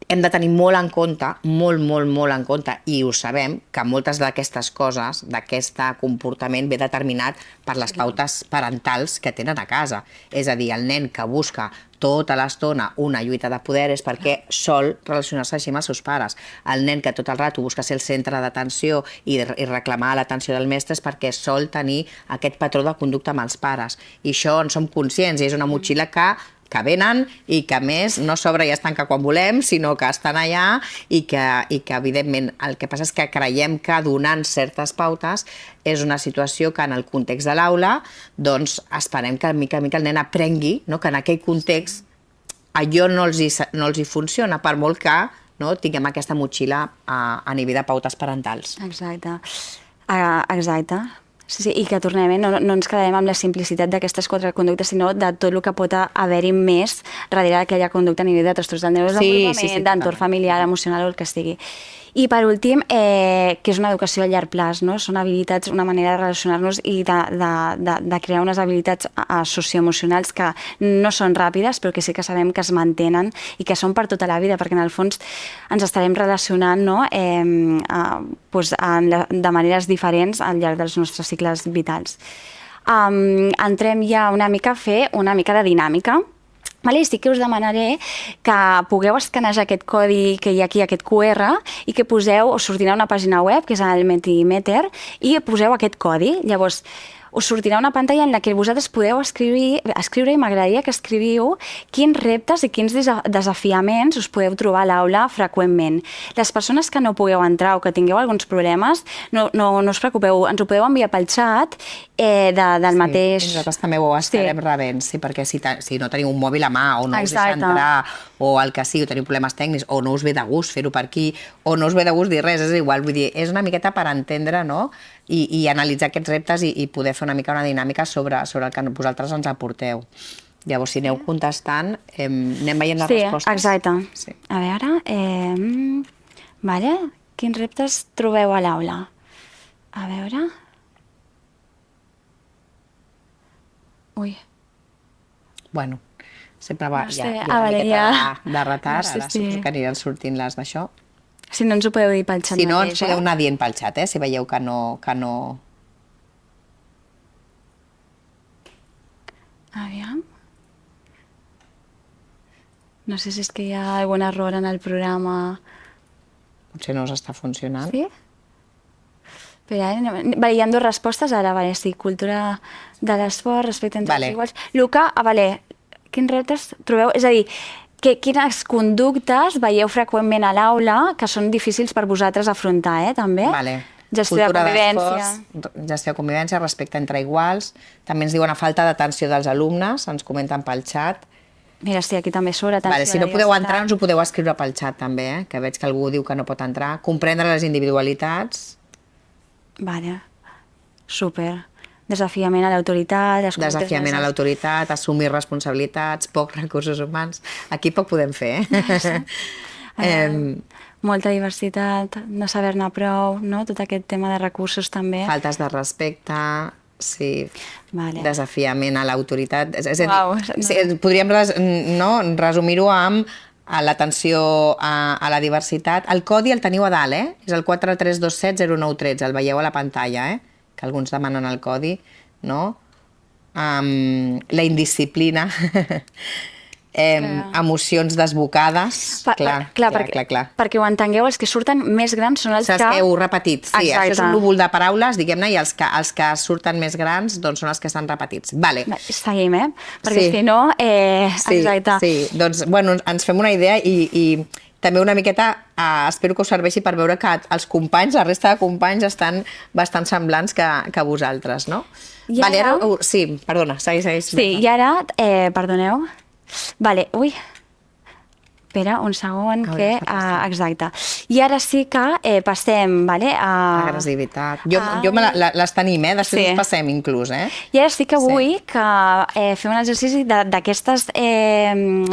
Hem de tenir molt en compte, molt en compte, i ho sabem, que moltes d'aquestes coses, d'aquest comportament, ve determinat per les pautes parentals que tenen a casa. És a dir, el nen que busca tota l'estona una lluita de poder és perquè sol relacionar-se així amb els seus pares. El nen que tot el rato busca ser el centre d'atenció i reclamar l'atenció del mestre és perquè sol tenir aquest patró de conducta amb els pares. I això en som conscients, i és una motxilla que venen i que a més no s'obre i es tanca quan volem, sinó que estan allà i que evidentment el que passa és que creiem que donant certes pautes és una situació que en el context de l'aula doncs esperem que mica en mica el nen aprengui que en aquell context allò no els hi funciona, per molt que tinguem aquesta motxilla a nivell de pautes parentals. Exacte. Sí, i que tornem, no ens quedarem amb la simplicitat d'aquestes 4 conductes, sinó de tot el que pot haver-hi més darrere d'aquella conducta a nivell de trastorns del neurodesenvolupament, d'entorn familiar, emocional o el que estigui. I per últim, que és una educació a llarg plaç, són habilitats, una manera de relacionar-nos i de crear unes habilitats socioemocionals que no són ràpides, però que sí que sabem que es mantenen i que són per tota la vida, perquè en el fons ens estarem relacionant de maneres diferents al llarg dels nostres cicles vitals. Entrem ja una mica a fer una mica de dinàmica, Vale? I sí que us demanaré que pugueu escanejar aquest codi que hi ha aquí, aquest QR, i que poseu, us sortirà una pàgina web, que és el Mentimeter, i poseu aquest codi. Llavors, us sortirà una pantalla en la que vosaltres podeu escriure i m'agradaria que escriviu quins reptes i quins desafiaments us podeu trobar a l'aula freqüentment. Les persones que no pugueu entrar o que tingueu alguns problemes, no us preocupeu, ens ho podeu enviar pel xat del mateix... Sí, nosaltres també ho estarem rebent, sí, perquè si no teniu un mòbil a mà o no us deixa entrar o el que sigui, o teniu problemes tècnics o no us ve de gust fer-ho per aquí o no us ve de gust dir res, és igual, vull dir, és una miqueta per entendre, no?, i analitzar aquests reptes i poder fer una mica una dinàmica sobre el que vosaltres ens aporteu. Llavors, si aneu contestant, anem veient les respostes. Sí, exacte. Sí. A veure, vale. Quins reptes trobeu a l'aula? A veure... Ui. Bueno, sempre va, No sé, hi ha una vale, miqueta de retard, no sé ara suposo que aniran sortint les d'això. Si no ens ho podeu dir pel xat Si no, mateix, ens podeu anar dient pel xat, si veieu que no... Aviam. No sé si és que hi ha algun error en el programa. Potser no us està funcionant. Sí? Però vale, hi ha dues respostes ara, vale, sí, cultura de l'esport, respecte entre els iguals. Luca, vale, quins reptes trobeu? És a dir, quines conductes veieu freqüentment a l'aula que són difícils per vosaltres afrontar, també? Vale. Gestió de convivència. Gestió de convivència, respecte entre iguals. També ens diuen a falta d'atenció dels alumnes, ens comenten pel xat. Mira, sí, aquí també surt atenció. Vale, si no podeu entrar, ens ho podeu escriure pel xat també, que veig que algú diu que no pot entrar. Comprendre les individualitats. Vale, súper. Desafiament a l'autoritat... Desafiament a l'autoritat, assumir responsabilitats, pocs recursos humans. Aquí poc podem fer, molta diversitat, no saber-ne prou, no? Tot aquest tema de recursos també. Faltes de respecte, sí. Vale. Desafiament a l'autoritat. Podríem resumir-ho amb l'atenció a la diversitat. El codi el teniu a dalt, és el 43270913, el veieu a la pantalla, que alguns demanen el codi, no? La indisciplina, emocions desbocades, clar. Perquè ho entengueu, els que surten més grans són els que... que heu repetit, sí, això és un núvol de paraules, diguem-ne, i els que surten més grans doncs són els que estan repetits. Vale. Seguim, perquè si no... Exacte. Sí, doncs, bueno, ens fem una idea i també una miqueta, espero que us serveixi per veure que els companys, la resta de companys, estan bastant semblants que vosaltres, no? Vale, ara... Sí, perdona, segueix. Sí, i ara, perdoneu. Vale, ui. Espera, un segon, que... Exacte. I ara sí que passem, vale, a... Agressivitat. Jo les tenim, després ens passem inclús, I ara sí que vull que fem un exercici d'aquestes, en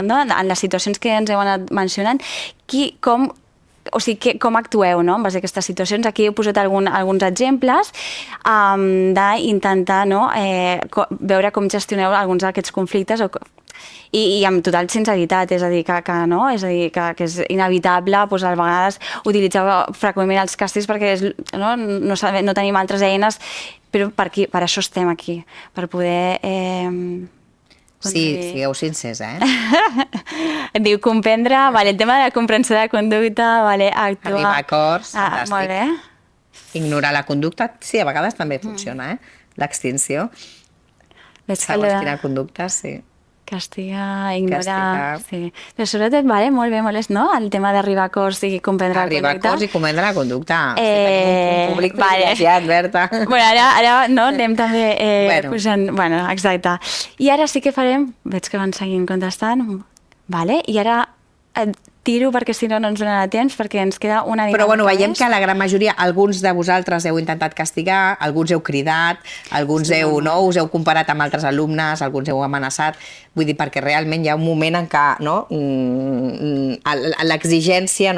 les situacions que ens heu anat mencionant, com actueu, no?, en base a aquestes situacions. Aquí he posat alguns exemples d'intentar veure com gestioneu alguns d'aquests conflictes i amb total sinceritat, és a dir, que és inevitable a vegades utilitzar freqüentment els càstigs perquè no tenim altres eines, però per això estem aquí, per poder... Sí, sigueu sincers, Diu comprendre, el tema de la comprensió de la conducta, actuar... Arribar a acords, fantàstic. Molt bé. Ignorar la conducta, sí, a vegades també funciona, l'extinció. Segons quina conducta, sí. Castigar, ignorar... Sí. Però sobretot, molt bé, no? El tema d'arribar a acords i comprendre la conducta. Arribar a acords i comprendre la conducta. Tenim un públic privilegiat, Berta. Ara anem també posant... Exacte. I ara sí que farem... Veig que van seguint contestant. I ara tiro perquè si no ens donarà temps, perquè ens queda una dinàmica. Però veiem que la gran majoria, alguns de vosaltres heu intentat castigar, alguns heu cridat, alguns us heu comparat amb altres alumnes, alguns heu amenaçat, vull dir, perquè realment hi ha un moment en què l'exigència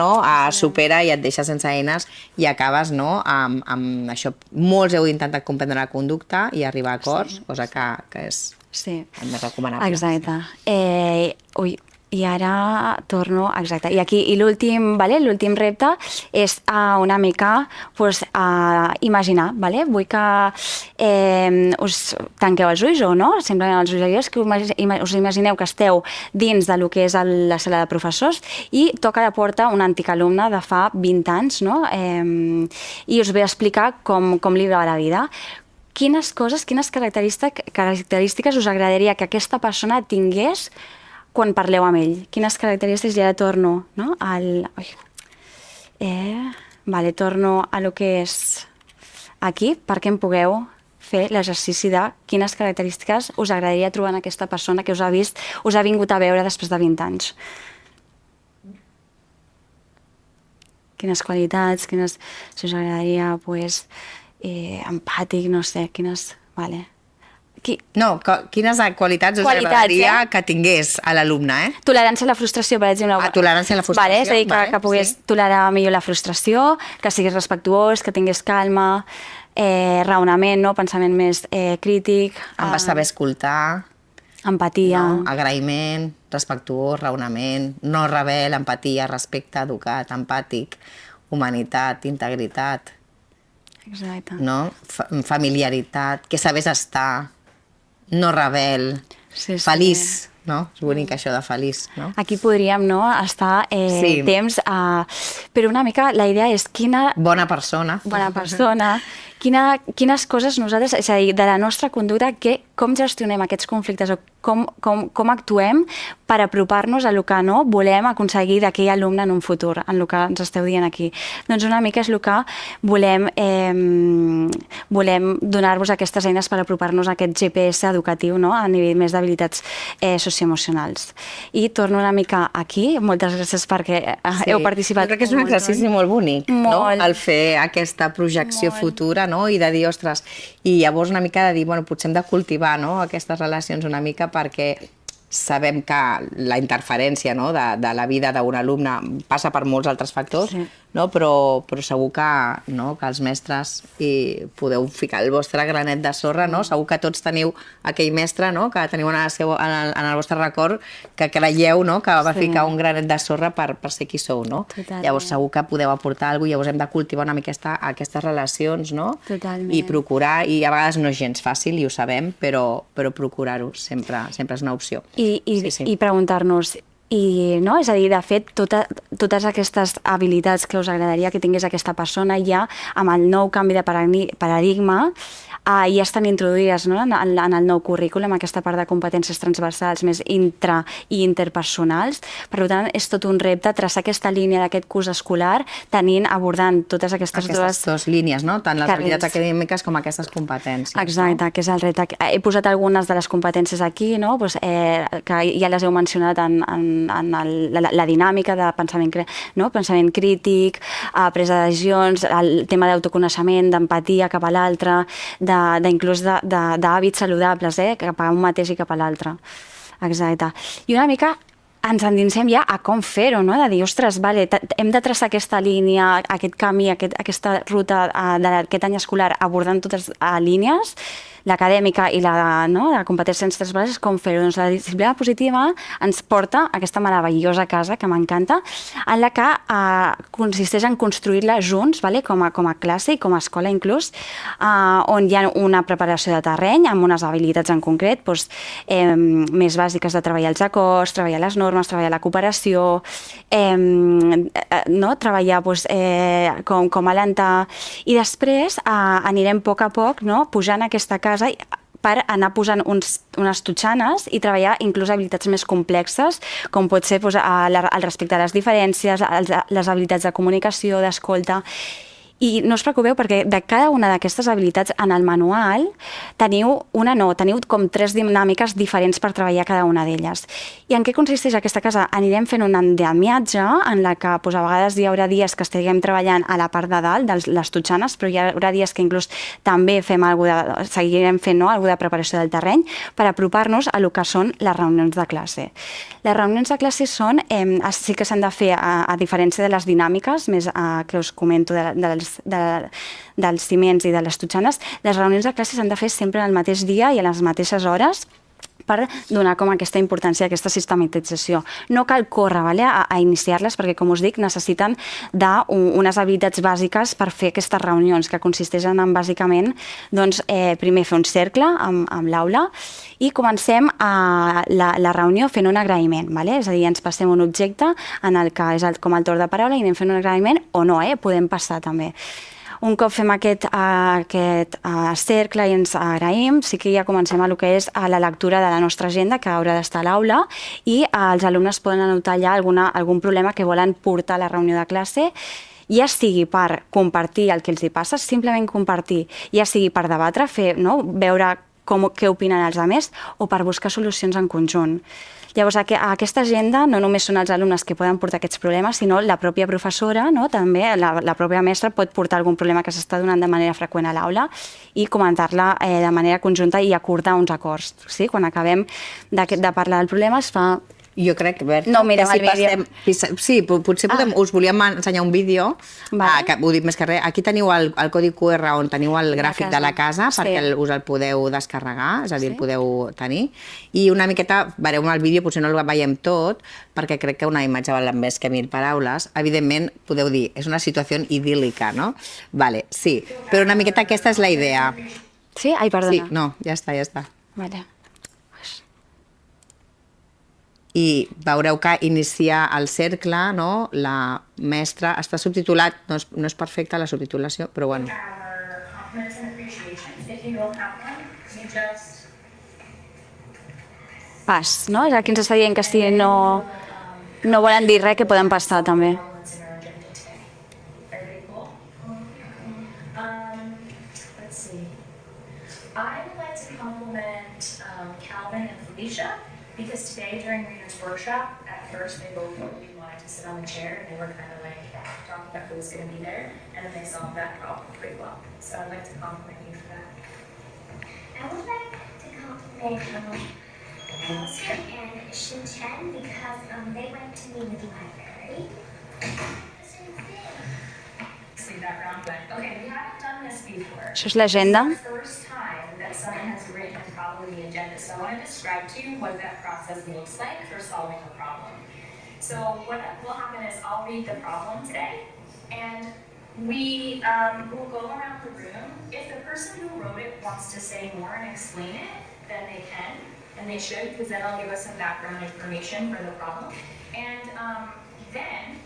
supera i et deixa sense eines i acabes amb això. Molts heu intentat comprendre la conducta i arribar a acords, cosa que és el més recomanable. Exacte. I ara torno, exacte. I aquí, l'últim repte és una mica imaginar, vull que us tanqueu els ulls o no, simplement els ulls, que us imagineu que esteu dins del que és la sala de professors i toca a la porta un antic alumne de fa 20 anys, no? I us ve a explicar com li va la vida. Quines característiques us agradaria que aquesta persona tingués quan parleu amb ell? Quines característiques? Ja torno, no? Torno a lo que és aquí, perquè em pugueu fer l'exercici de quines característiques us agradaria trobar en aquesta persona que us ha vingut a veure després de 20 anys. Quines qualitats, si us agradaria, empàtic, no sé, quines... No, quines qualitats us agradaria que tingués a l'alumne, Tolerància a la frustració, per exemple. Tolerància a la frustració. És a dir, que pogués tolerar millor la frustració, que siguis respectuós, que tingués calma, raonament, pensament més crític. Em va saber escoltar. Empatia. Agraïment, respectuós, raonament, no rebel, empatia, respecte, educat, empàtic, humanitat, integritat. Exacte. Familiaritat, que sabés estar, no rebel, feliç, no? És bonic això de feliç, no? Aquí podríem estar temps, però una mica la idea és quina... Bona persona. Bona persona. Quines coses nosaltres, és a dir, de la nostra conducta, com gestionem aquests conflictes o com actuem per apropar-nos a el que no volem aconseguir d'aquell alumne en un futur, en el que ens esteu dient aquí. Doncs una mica és el que volem donar-vos aquestes eines per apropar-nos a aquest GPS educatiu a nivell més d'habilitats socioemocionals. I torno una mica aquí, moltes gràcies perquè heu participat. Jo crec que és un exercici molt bonic, el fer aquesta projecció futura, i de dir, ostres, i llavors una mica de dir, potser hem de cultivar aquestes relacions una mica perquè sabem que la interferència de la vida d'un alumne passa per molts altres factors, però segur que els mestres podeu ficar el vostre granet de sorra, segur que tots teniu aquell mestre que teniu en el vostre record que creieu que va ficar un granet de sorra per ser qui sou. Llavors segur que podeu aportar alguna cosa, llavors hem de cultivar una mica aquestes relacions i procurar, i a vegades no és gens fàcil, i ho sabem, però procurar-ho sempre és una opció. I preguntar-nos, és a dir, de fet, totes aquestes habilitats que us agradaria que tingués aquesta persona ja amb el nou canvi de paradigma ja estan introduïdes en el nou currículum, aquesta part de competències transversals més intra- i interpersonals. Per tant, és tot un repte traçar aquesta línia d'aquest curs escolar abordant totes aquestes dues línies, tant les habilitats acadèmiques com aquestes competències. Exacte, que és el repte. He posat algunes de les competències aquí, que ja les heu mencionat en la dinàmica de pensament crític, presa de decisions, el tema d'autoconeixement, d'empatia cap a l'altre, inclús d'hàbits saludables, cap a un mateix i cap a l'altre. Exacte. I una mica ens endinsem ja a com fer-ho, de dir, ostres, hem de traçar aquesta línia, aquest camí, aquesta ruta d'aquest any escolar abordant totes les línies, l'acadèmica i la competències transversals, com fer-ho? Doncs la disciplina positiva ens porta a aquesta meravellosa casa que m'encanta, en la que consisteix en construir-la junts, com a classe i com a escola inclús, on hi ha una preparació de terreny amb unes habilitats en concret més bàsiques de treballar els acords, treballar les normes, treballar la cooperació, treballar com alentar, i després anirem a poc pujant a aquesta casa per anar posant unes totxanes i treballar inclús habilitats més complexes, com pot ser el respecte a les diferències, les habilitats de comunicació, d'escolta. I no us preocupeu perquè de cada una d'aquestes habilitats en el manual teniu com 3 dinàmiques diferents per treballar cada una d'elles. I en què consisteix aquesta casa? Anirem fent un endemiatge en la que a vegades hi haurà dies que estiguem treballant a la part de dalt de les totxanes, però hi haurà dies que inclús també seguirem fent alguna de preparació del terreny per apropar-nos a el que són les reunions de classe. Les reunions de classe sí que s'han de fer, a diferència de les dinàmiques més que us comento dels ciments i de les totxanes, les reunions de classe s'han de fer sempre el mateix dia i a les mateixes hores, per donar com aquesta importància, aquesta sistematització. No cal córrer a iniciar-les perquè, com us dic, necessiten d'unes habilitats bàsiques per fer aquestes reunions, que consisteixen en, bàsicament, primer fer un cercle amb l'aula i comencem la reunió fent un agraïment. És a dir, ens passem un objecte en el que és com el torn de paraula i anem fent un agraïment o no, podem passar també. Un cop fem aquest cercle i ens agraïm, sí que ja comencem a lo que és la lectura de la nostra agenda, que haurà d'estar a l'aula, i els alumnes poden anotar allà algun problema que volen portar a la reunió de classe, ja sigui per compartir el que els hi passa, simplement compartir, ja sigui per debatre, veure què opinen els altres, o per buscar solucions en conjunt. Llavors, aquesta agenda no només són els alumnes que poden portar aquests problemes, sinó la pròpia professora, també la pròpia mestra pot portar algun problema que s'està donant de manera freqüent a l'aula i comentar-la de manera conjunta i acordar uns acords. Quan acabem de parlar del problema es fa... Jo crec, Berta, no, mirem el vídeo. Sí, potser us volíem ensenyar un vídeo, que ho dic més que res. Aquí teniu el codi QR on teniu el gràfic de la casa, perquè us el podeu descarregar, és a dir, el podeu tenir. I una miqueta, veureu el vídeo, potser no el veiem tot, perquè crec que una imatge val més que 1000 paraules. Evidentment, podeu dir, és una situació idíl·lica, no? Vale, sí, però una miqueta aquesta és la idea. Sí? Ai, perdona. Sí, no, ja està. Vale. I veureu que inicia el cercle, la mestra, està subtitulat, no és perfecta la subtitulació, però bueno. Pas, no? És aquí ens està dient que si no volen dir res, que poden passar també. I would like to compliment Calvin and Felicia, because today during Reader's Workshop, at first they both really wanted to sit on the chair and they were kind of like talking about who was going to be there, and then they solved that problem pretty well. So I'd like to compliment you for that. I would like to compliment Elsa and Shin-Chen because they went to me with the library. See that round went. Okay, we haven't done this before. Això és l'agenda. It's the first time that someone has written probably the agenda. So I want to describe to you what that process looks like for solving a problem. So what will happen is I'll read the problem today, and we will go around the room. If the person who wrote it wants to say more and explain it, then they can, and they should, because that'll give us some background information for the problem. And then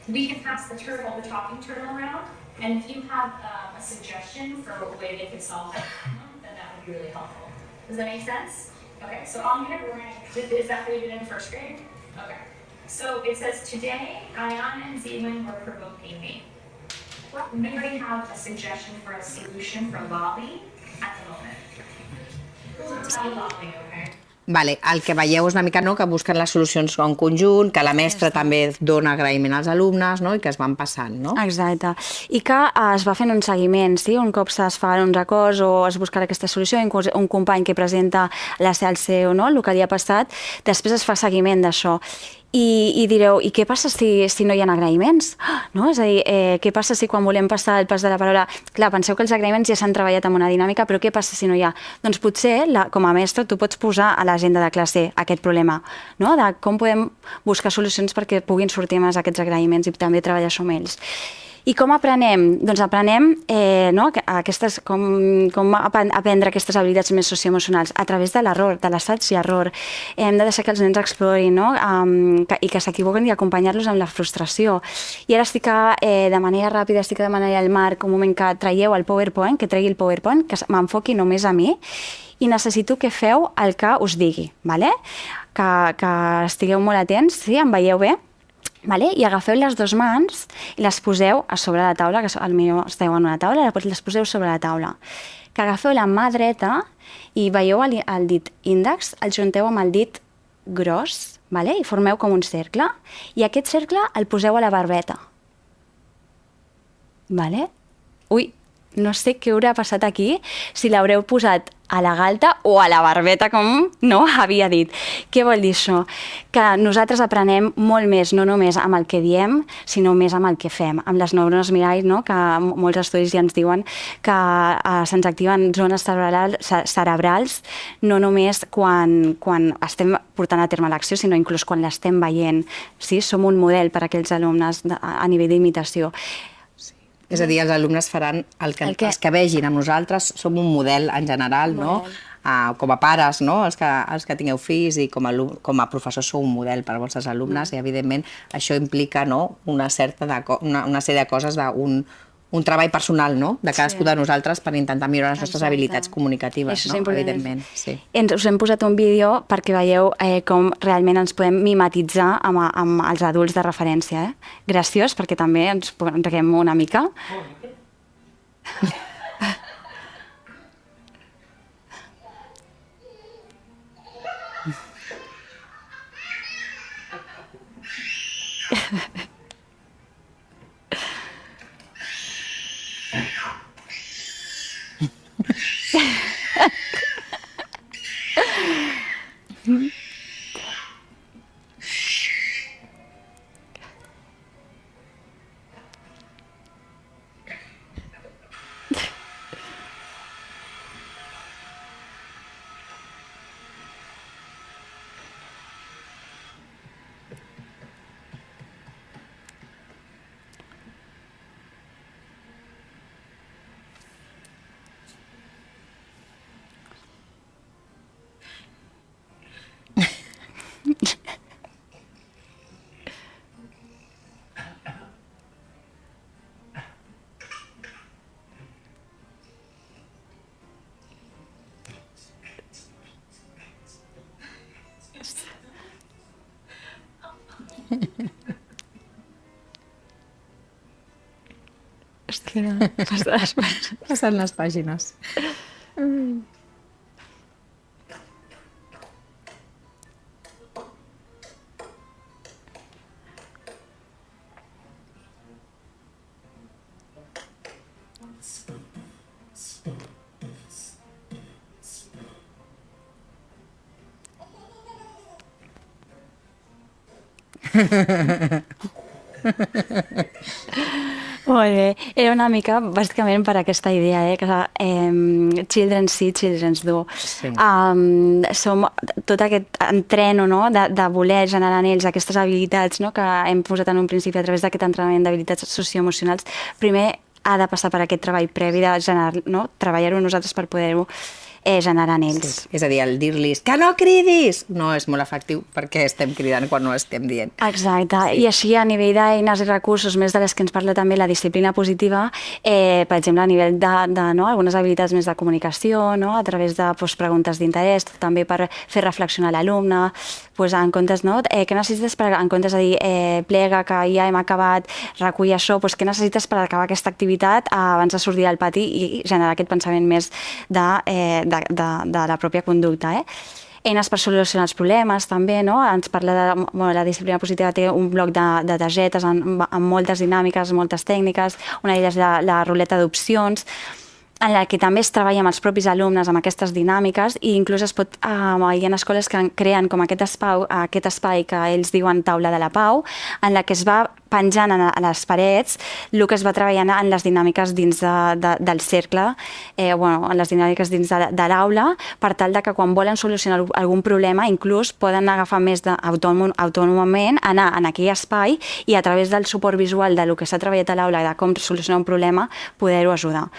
we can pass the talking turtle around, and if you have a suggestion for a way they could solve that problem, then that would be really helpful. Does that make sense? Okay, so I'm gonna, is that what you did in first grade? Okay. So it says, today, Ion and Zealand were provoking me. Anybody have a suggestion for a solution for Lolly at the moment? Lolly, okay. Vale, el que veieu és una mica que busquen les solucions en conjunt, que la mestra també dona agraïment als alumnes i que es van passant, no? Exacte. I que es va fent un seguiment, sí? Un cop es fan uns acords o es busca aquesta solució, un company que presenta el seu, el que li ha passat, després es fa seguiment d'això. I direu, i què passa si no hi ha agraïments? No? És a dir, què passa si quan volem passar el pas de la paraula... Clar, penseu que els agraïments ja s'han treballat amb una dinàmica, però què passa si no hi ha? Doncs potser, com a mestre, tu pots posar a l'agenda de classe aquest problema, no? De com podem buscar solucions perquè puguin sortir més aquests agraïments i també treballar amb ells. I com aprenem? Doncs aprenem com aprendre aquestes habilitats més socioemocionals a través de l'error, de l'assaig i error. Hem de deixar que els nens explorin i que s'equivoquen i acompanyar-los amb la frustració. I ara estic de manera ràpida, estic demanant al Marc un moment que traieu el PowerPoint, que tregui el PowerPoint, que m'enfoqui només a mi i necessito que feu el que us digui, que estigueu molt atents, sí? Em veieu bé? I agafeu les dues mans i les poseu a sobre la taula, que potser esteu en una taula, les poseu sobre la taula. Que agafeu la mà dreta i veieu el dit índex, el junteu amb el dit gros i formeu com un cercle. I aquest cercle el poseu a la barbeta. Ui, no sé què haurà passat aquí, si l'haureu posat a la galta o a la barbeta, com no havia dit. Què vol dir això? Que nosaltres aprenem molt més, no només amb el que diem, sinó més amb el que fem. Amb les neurones mirall, no? Que molts estudis ja ens diuen que se'ns activen zones cerebrals no només quan estem portant a terme l'acció, sinó inclús quan l'estem veient. Sí? Som un model per a aquells alumnes a nivell d'imitació. És a dir, els alumnes faran els que vegin amb nosaltres, som un model en general, no? Com a pares, no? Els que tingueu fills i com a professors sou un model per als vostres alumnes i, evidentment, això implica una sèrie de coses d'un treball personal, no? De cadascú de nosaltres per intentar millorar les nostres habilitats comunicatives, no? Evidentment. Us hem posat un vídeo perquè veieu com realment ens podem mimetitzar amb els adults de referència. Graciós, perquè també ens reguem una mica. Passant les pàgines. Molt bé. Era una mica, bàsicament, per aquesta idea, que children see, children do. Som tot aquest entreno de voler generar en ells aquestes habilitats que hem posat en un principi a través d'aquest entrenament d'habilitats socioemocionals. Primer ha de passar per aquest treball previ de treballar-ho nosaltres per poder-ho generar en ells. És a dir, el dir-los que no cridis no és molt efectiu perquè estem cridant quan no estem dient. Exacte, i així a nivell d'eines i recursos, més de les que ens parla també la disciplina positiva, per exemple, a nivell d'algunes habilitats més de comunicació, a través de preguntes d'interès, també per fer reflexionar l'alumne, en comptes, què necessites en comptes de dir plega que ja hem acabat, recull això, què necessites per acabar aquesta activitat abans de sortir al pati i generar aquest pensament més de la pròpia conducta. Eines per solucionar els problemes, també, ens parla de la disciplina positiva, té un bloc de targetes amb moltes dinàmiques, moltes tècniques, una d'elles la ruleta d'opcions, en la que també es treballa amb els propis alumnes amb aquestes dinàmiques i inclús hi ha escoles que creen com aquest espai que ells diuen taula de la pau, en la que es va penjant a les parets el que es va treballant en les dinàmiques dins del cercle, en les dinàmiques dins de l'aula, per tal que quan volen solucionar algun problema inclús poden agafar més autònomament, anar en aquell espai i a través del suport visual del que s'ha treballat a l'aula i de com solucionar un problema poder-ho ajudar.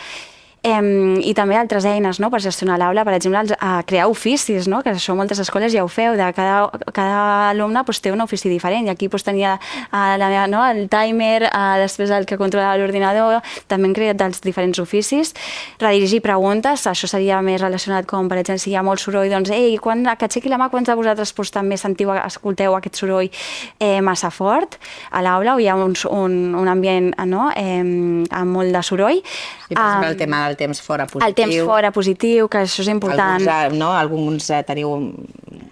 I també altres eines per gestionar l'aula, per exemple, crear oficis, que això moltes escoles ja ho feu, cada alumne té un ofici diferent, i aquí tenia el timer, després el que controla l'ordinador, també hem creat els diferents oficis, redirigir preguntes, això seria més relacionat com, per exemple, si hi ha molt soroll, doncs, que aixequi la mà, quants de vosaltres també escolteu aquest soroll massa fort a l'aula, o hi ha un ambient amb molt de soroll. I, per exemple, el tema el temps fora positiu. El temps fora positiu, que això és important. Alguns teniu un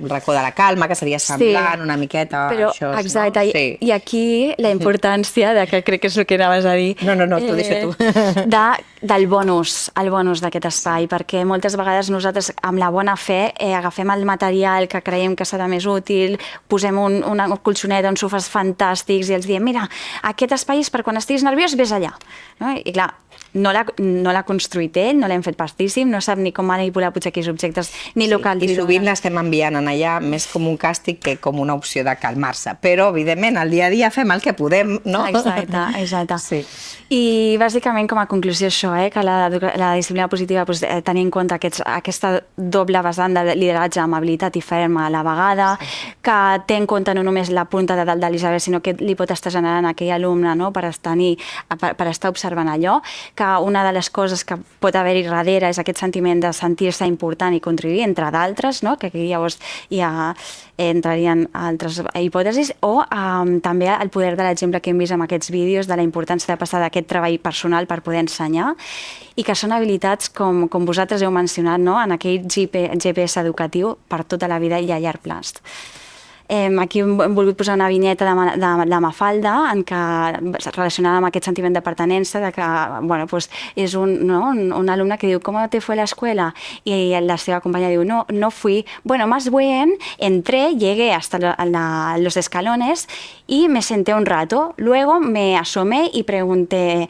racó de la calma, que seria semblant una miqueta. Però, això, exacte, no? Sí. i aquí la importància, que crec que és el que anaves a dir... No, t'ho deixo tu. Del bonus, el bonus d'aquest espai, perquè moltes vegades nosaltres, amb la bona fe, agafem el material que creiem que serà més útil, posem una colxoneta, uns sofàs fantàstics i els diem, mira, aquest espai és per quan estiguis nerviós, vés allà. No? I clar, no l'ha construït ell, no l'hem fet partícip, no sap ni com manipular potser aquells objectes, ni localitzar. I sovint l'estem enviant allà més com un càstig que com una opció de calmar-se. Però, evidentment, al dia a dia fem el que podem, no? Exacte. Sí. I bàsicament com a conclusió això, que la disciplina positiva tenir en compte aquesta doble vessant de lideratge amb habilitat i ferma a la vegada, que té en compte no només la punta de dalt de l'iceberg, sinó que li pot estar generant aquell alumne, no? per estar observant allò, que una de les coses que pot haver-hi darrere és aquest sentiment de sentir-se important i contribuir, entre d'altres, no? Que aquí llavors ja entrarien altres hipòtesis, o també el poder de l'exemple que hem vist amb aquests vídeos de la importància de passar d'aquest treball personal per poder ensenyar, i que són habilitats, com vosaltres heu mencionat, no? En aquell GPS educatiu per tota la vida i a llarg plaç. Aquí hem volgut posar una vinyeta de Mafalda relacionada amb aquest sentiment de pertenença, de que és un alumne que diu ¿cómo te fue la escuela? Y la seva companya diu no fui, más bien, entré, llegué hasta los escalones y me senté un rato, luego me asomé y pregunté,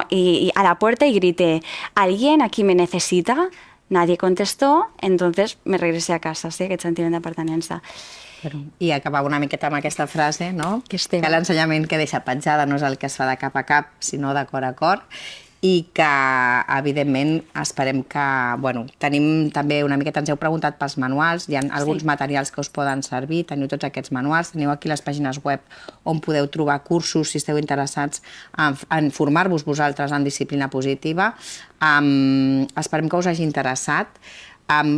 y a la puerta y grité, ¿alguien aquí me necesita? Nadie contestó, entonces me regresé a casa, sí, aquest sentiment de pertenença. I acabar una miqueta amb aquesta frase, no? Que l'ensenyament que deixa petjada no és el que es fa de cap a cap, sinó de cor a cor, i que, evidentment, esperem que... tenim també una miqueta, ens heu preguntat pels manuals, hi ha alguns materials que us poden servir, teniu tots aquests manuals, teniu aquí les pàgines web on podeu trobar cursos si esteu interessats en formar-vos vosaltres en disciplina positiva. Esperem que us hagi interessat.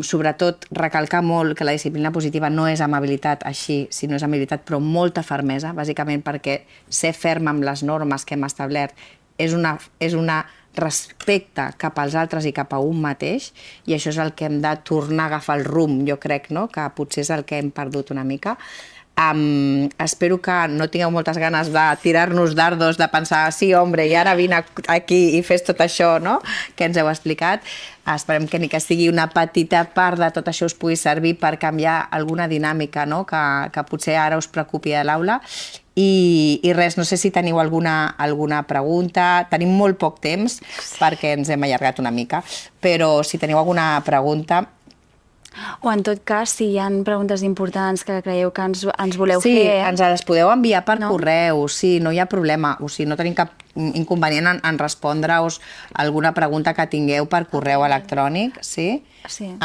Sobretot, recalcar molt que la disciplina positiva no és amabilitat així, sinó és amabilitat però amb molta fermesa, bàsicament perquè ser ferm amb les normes que hem establert és una respecte cap als altres i cap a un mateix, i això és el que hem de tornar a agafar el rumb, jo crec, no? Que potser és el que hem perdut una mica. Espero que no tingueu moltes ganes de tirar-nos dardos, de pensar, sí, hombre, i ara vine aquí i fes tot això, no?, que ens heu explicat. Esperem que ni que sigui una petita part de tot això us pugui servir per canviar alguna dinàmica, no?, que potser ara us preocupi a l'aula. I res, no sé si teniu alguna pregunta. Tenim molt poc temps perquè ens hem allargat una mica, però si teniu alguna pregunta... O en tot cas, si hi ha preguntes importants que creieu que ens voleu fer... Sí, ens les podeu enviar per correu, sí, no hi ha problema. O sigui, no tenim cap inconvenient en respondre-us alguna pregunta que tingueu per correu electrònic, sí? Sí.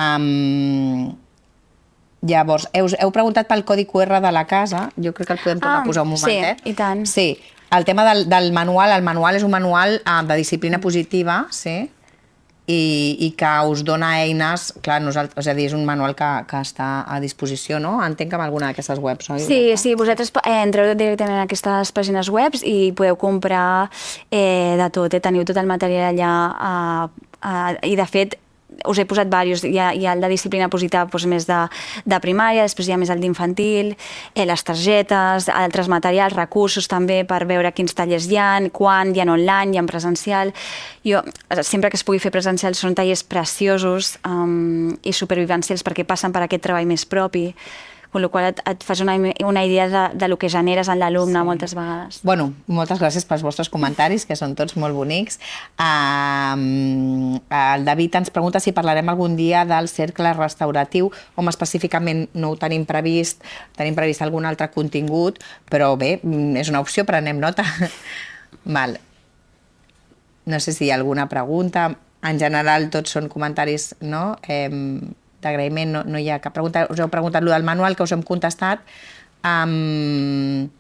Llavors, heu preguntat pel codi QR de la casa, jo crec que el podem tornar a posar un momentet. Sí, i tant. Sí, el tema del manual, el manual és un manual de disciplina positiva, sí, i que us dona eines, clar, és a dir, és un manual que està a disposició, no? Entenc que amb alguna d'aquestes webs, oi? Sí, vosaltres entreu directament a aquestes pàgines web i podeu comprar de tot, teniu tot el material allà, i de fet us he posat diversos, hi ha el de disciplina positiva més de primària, després hi ha més el d'infantil, les targetes, altres materials, recursos també per veure quins tallers hi ha, quan, hi ha online, hi ha presencial. Jo, sempre que es pugui fer presencial, són tallers preciosos i supervivencials perquè passen per aquest treball més propi, amb la qual cosa et fas una idea del que generes en l'alumne moltes vegades. Bueno, moltes gràcies pels vostres comentaris, que són tots molt bonics. El David ens pregunta si parlarem algun dia del cercle restauratiu, on específicament no ho tenim previst algun altre contingut, però bé, és una opció, prenem nota. Val. No sé si hi ha alguna pregunta. En general, tots són comentaris, no?, d'agraïment, no hi ha cap pregunta. Us heu preguntat allò del manual, que us hem contestat. El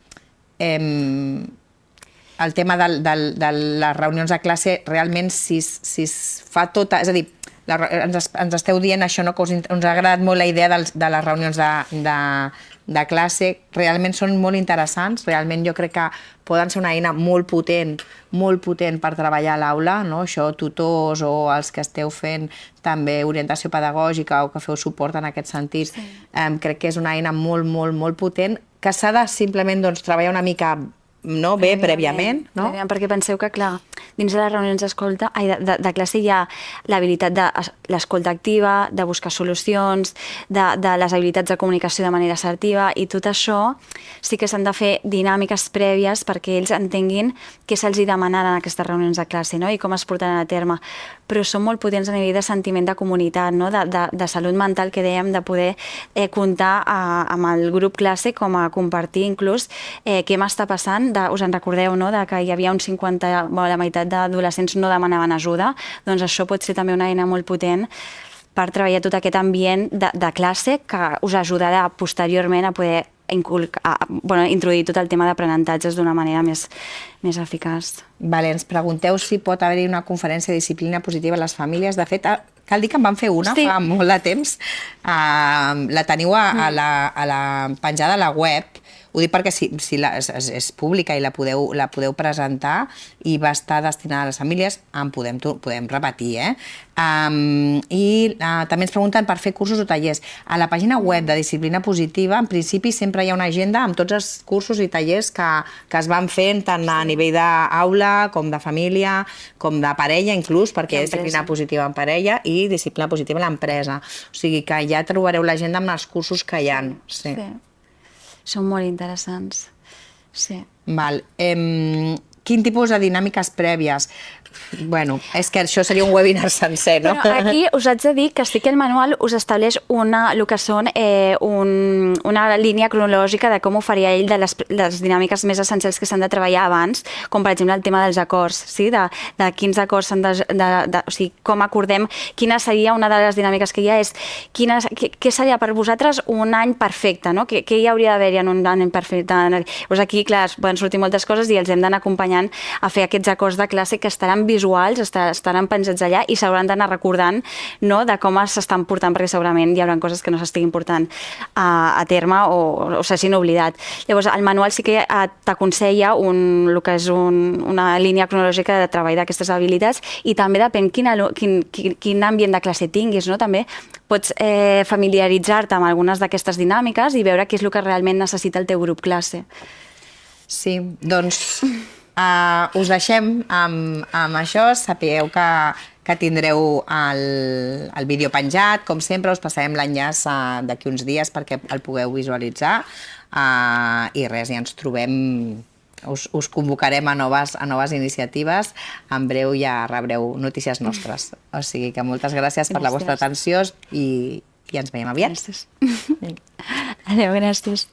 tema de les reunions de classe, realment, si es fa tota... És a dir, ens esteu dient això, que us ha agradat molt la idea de les reunions de classe, realment són molt interessants, realment jo crec que poden ser una eina molt potent per treballar a l'aula, no? Això, tutors o els que esteu fent també orientació pedagògica o que feu suport en aquest sentit, crec que és una eina molt potent que s'ha de simplement treballar una mica bé, prèviament. Perquè penseu que, clar, dins de les reunions de classe hi ha l'habilitat de l'escolta activa, de buscar solucions, de les habilitats de comunicació de manera assertiva, i tot això sí que s'han de fer dinàmiques prèvies perquè ells entenguin què se'ls demanaran en aquestes reunions de classe, no? I com es portaran a terme. Però són molt potents a nivell de sentiment de comunitat, no? De salut mental, que dèiem, de poder comptar amb el grup classe com a compartir inclús què m'està passant. Us en recordeu, no?, de que hi havia un 50, la meitat d'adolescents no demanaven ajuda, doncs això pot ser també una eina molt potent per treballar tot aquest ambient de classe que us ajudarà posteriorment a poder introduir tot el tema d'aprenentatges d'una manera més eficaç. Vale, ens pregunteu si pot haver-hi una conferència de disciplina positiva a les famílies. De fet, cal dir que en van fer una fa molt de temps. La teniu a la penjada a la web. Ho dic perquè si és pública i la podeu presentar i va estar destinada a les famílies, en podem repetir, I també ens pregunten per fer cursos o tallers. A la pàgina web de Disciplina Positiva, en principi, sempre hi ha una agenda amb tots els cursos i tallers que es van fent tant a nivell d'aula, com de família, com de parella, inclús, perquè és disciplina positiva en parella i disciplina positiva en l'empresa. O sigui que ja trobareu l'agenda amb els cursos que hi ha. Sí. Són molt interessants. Sí. Val. Quin tipus de dinàmiques prèvies? Bueno, és que això seria un webinar sencer, no? Però aquí us haig de dir que sí que el manual us estableix una línia cronològica de com ho faria ell de les dinàmiques més essencials que s'han de treballar abans, com per exemple el tema dels acords, de quins acords s'han de... O sigui, com acordem, quina seria una de les dinàmiques que hi ha, és què seria per vosaltres un any perfecte, no? Què hi hauria d'haver-hi en un any perfecte? Doncs aquí, clar, poden sortir moltes coses i els hem d'anar acompanyant a fer aquests acords de classe que estaran visuals, estaran penjats allà i s'hauran d'anar recordant, no?, de com s'estan portant, perquè segurament hi haurà coses que no s'estiguin portant a terme o s'hagin oblidat. Llavors, el manual sí que t'aconsella el que és una línia cronològica de treball d'aquestes habilitats, i també depèn quin ambient de classe tinguis, no? També pots familiaritzar-te amb algunes d'aquestes dinàmiques i veure què és el que realment necessita el teu grup classe. Sí, doncs us deixem amb això. Sapigueu que tindreu el vídeo penjat. Com sempre, us passarem l'enllaç d'aquí uns dies perquè el pugueu visualitzar. I res, ja ens trobem, us convocarem a noves iniciatives. En breu ja rebreu notícies nostres. O sigui que moltes gràcies per la vostra atenció i ens veiem aviat. Adéu, gràcies.